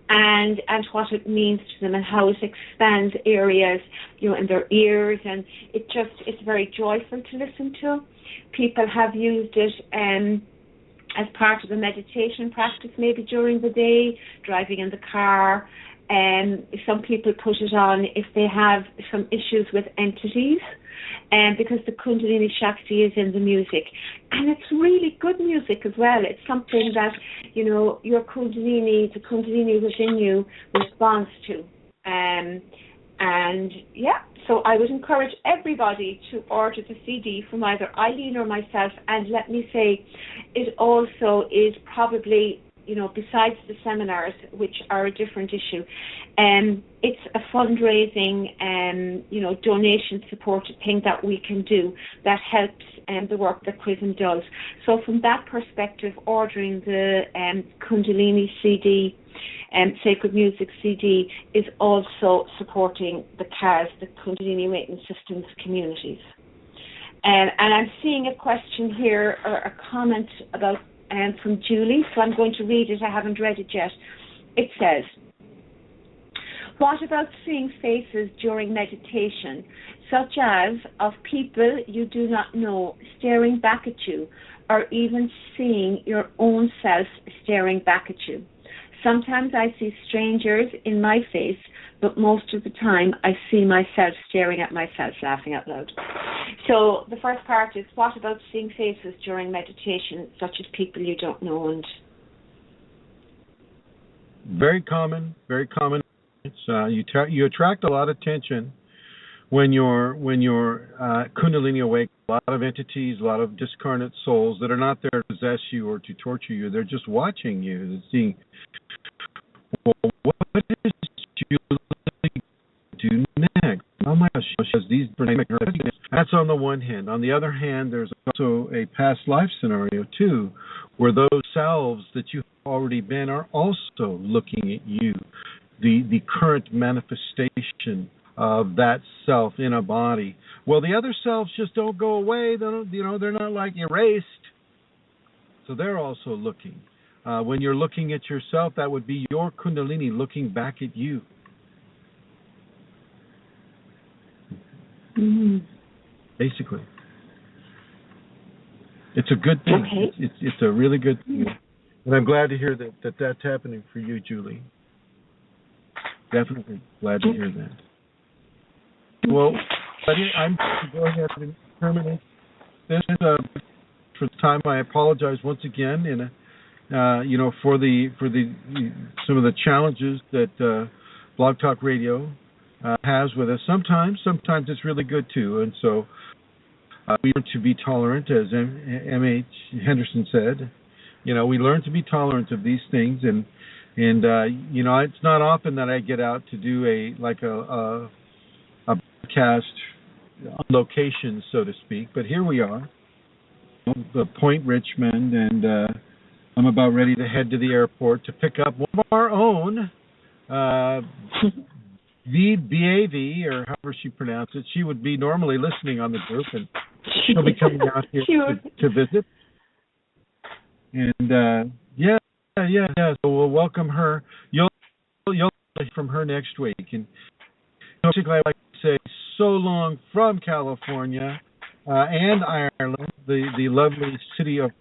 and what it means to them, and how it expands areas in their ears, and it's very joyful to listen to. People have used it as part of a meditation practice, maybe during the day, driving in the car. Some people put it on if they have some issues with entities, because the Kundalini Shakti is in the music. And it's really good music as well. It's something that, your Kundalini, the Kundalini within you, responds to. So I would encourage everybody to order the CD from either Eileen or myself. And let me say, it also is probably, besides the seminars, which are a different issue, it's a fundraising, donation supported thing that we can do that helps the work that Chrism does. So from that perspective, ordering the Kundalini CD, Sacred Music CD, is also supporting the CAS, the Kundalini Awakening Systems communities. And I'm seeing a question here, or a comment about from Julie, so I'm going to read it. I haven't read it yet. It says, what about seeing faces during meditation, such as of people you do not know staring back at you, or even seeing your own self staring back at you? Sometimes I see strangers in my face, but most of the time I see myself staring at myself, laughing out loud. So the first part is, what about seeing faces during meditation, such as people you don't know? And very common. It's you attract a lot of attention when you're Kundalini awake. A lot of entities, a lot of discarnate souls that are not there to possess you or to torture you. They're just watching you. They're seeing, well, what is Julie do next? Oh my gosh, she has these. That's on the one hand. On the other hand, there's also a past life scenario too, where those selves that you've already been are also looking at you. The current manifestation of that self in a body. Well, the other selves just don't go away. They don't, they're not like erased. So they're also looking. When you're looking at yourself, that would be your Kundalini looking back at you. Mm-hmm. Basically, it's a good thing. Okay. It's a really good thing, and I'm glad to hear that that's happening for you, Julie. Definitely glad to hear that. Well, I'm going to go ahead and terminate this for the time. I apologize once again, and for the some of the challenges that Blog Talk Radio has with us. Sometimes it's really good too, and so we learn to be tolerant, as M.H. Henderson said. We learn to be tolerant of these things, and it's not often that I get out to do a broadcast on location, so to speak. But here we are, the Point Richmond, and I'm about ready to head to the airport to pick up one of our own, BAV, or however she pronounced it. She would be normally listening on the group, and she'll be coming out here to visit. And Yeah. So we'll welcome her. You'll hear from her next week. And basically, I'd like to say so long from California and Ireland, the lovely city of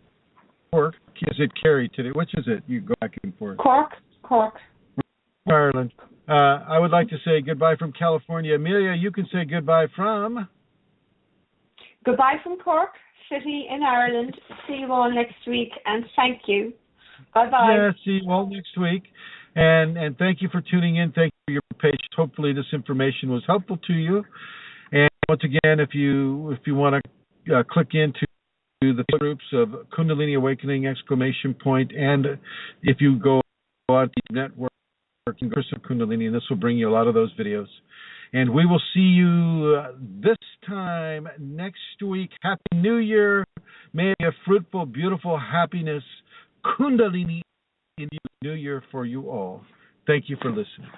Cork. Is it Kerry today? Which is it? You go back and forth. Cork. Ireland. I would like to say goodbye from California. Amelia, you can say goodbye from... Goodbye from Cork City in Ireland. See you all next week, and thank you. Bye-bye. Yeah, see you all next week. And thank you for tuning in. Thank you for your patience. Hopefully this information was helpful to you. And once again, if you want to click into the groups of Kundalini Awakening ! And if you go on the network, Chrism Kundalini, and this will bring you a lot of those videos. And we will see you this time next week. Happy New Year. May it be a fruitful, beautiful, happiness, Kundalini New Year for you all. Thank you for listening.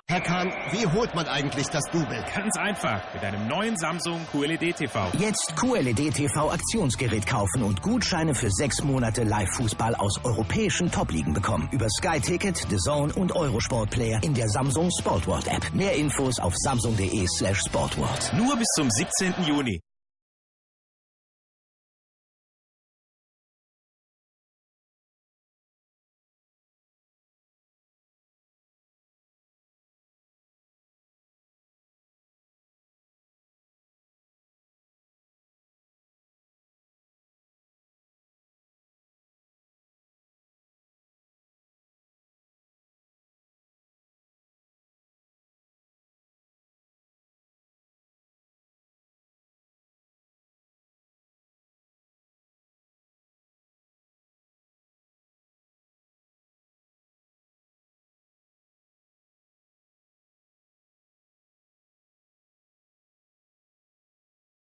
Herr Kahn, wie holt man eigentlich das Double? Ganz einfach, mit einem neuen Samsung QLED TV. Jetzt QLED TV Aktionsgerät kaufen und Gutscheine für 6 Monate Live-Fußball aus europäischen Top-Ligen bekommen. Über Sky Ticket, The Zone und Eurosport Player in der Samsung Sportworld App. Mehr Infos auf samsung.de/sportworld. Nur bis zum 17. Juni.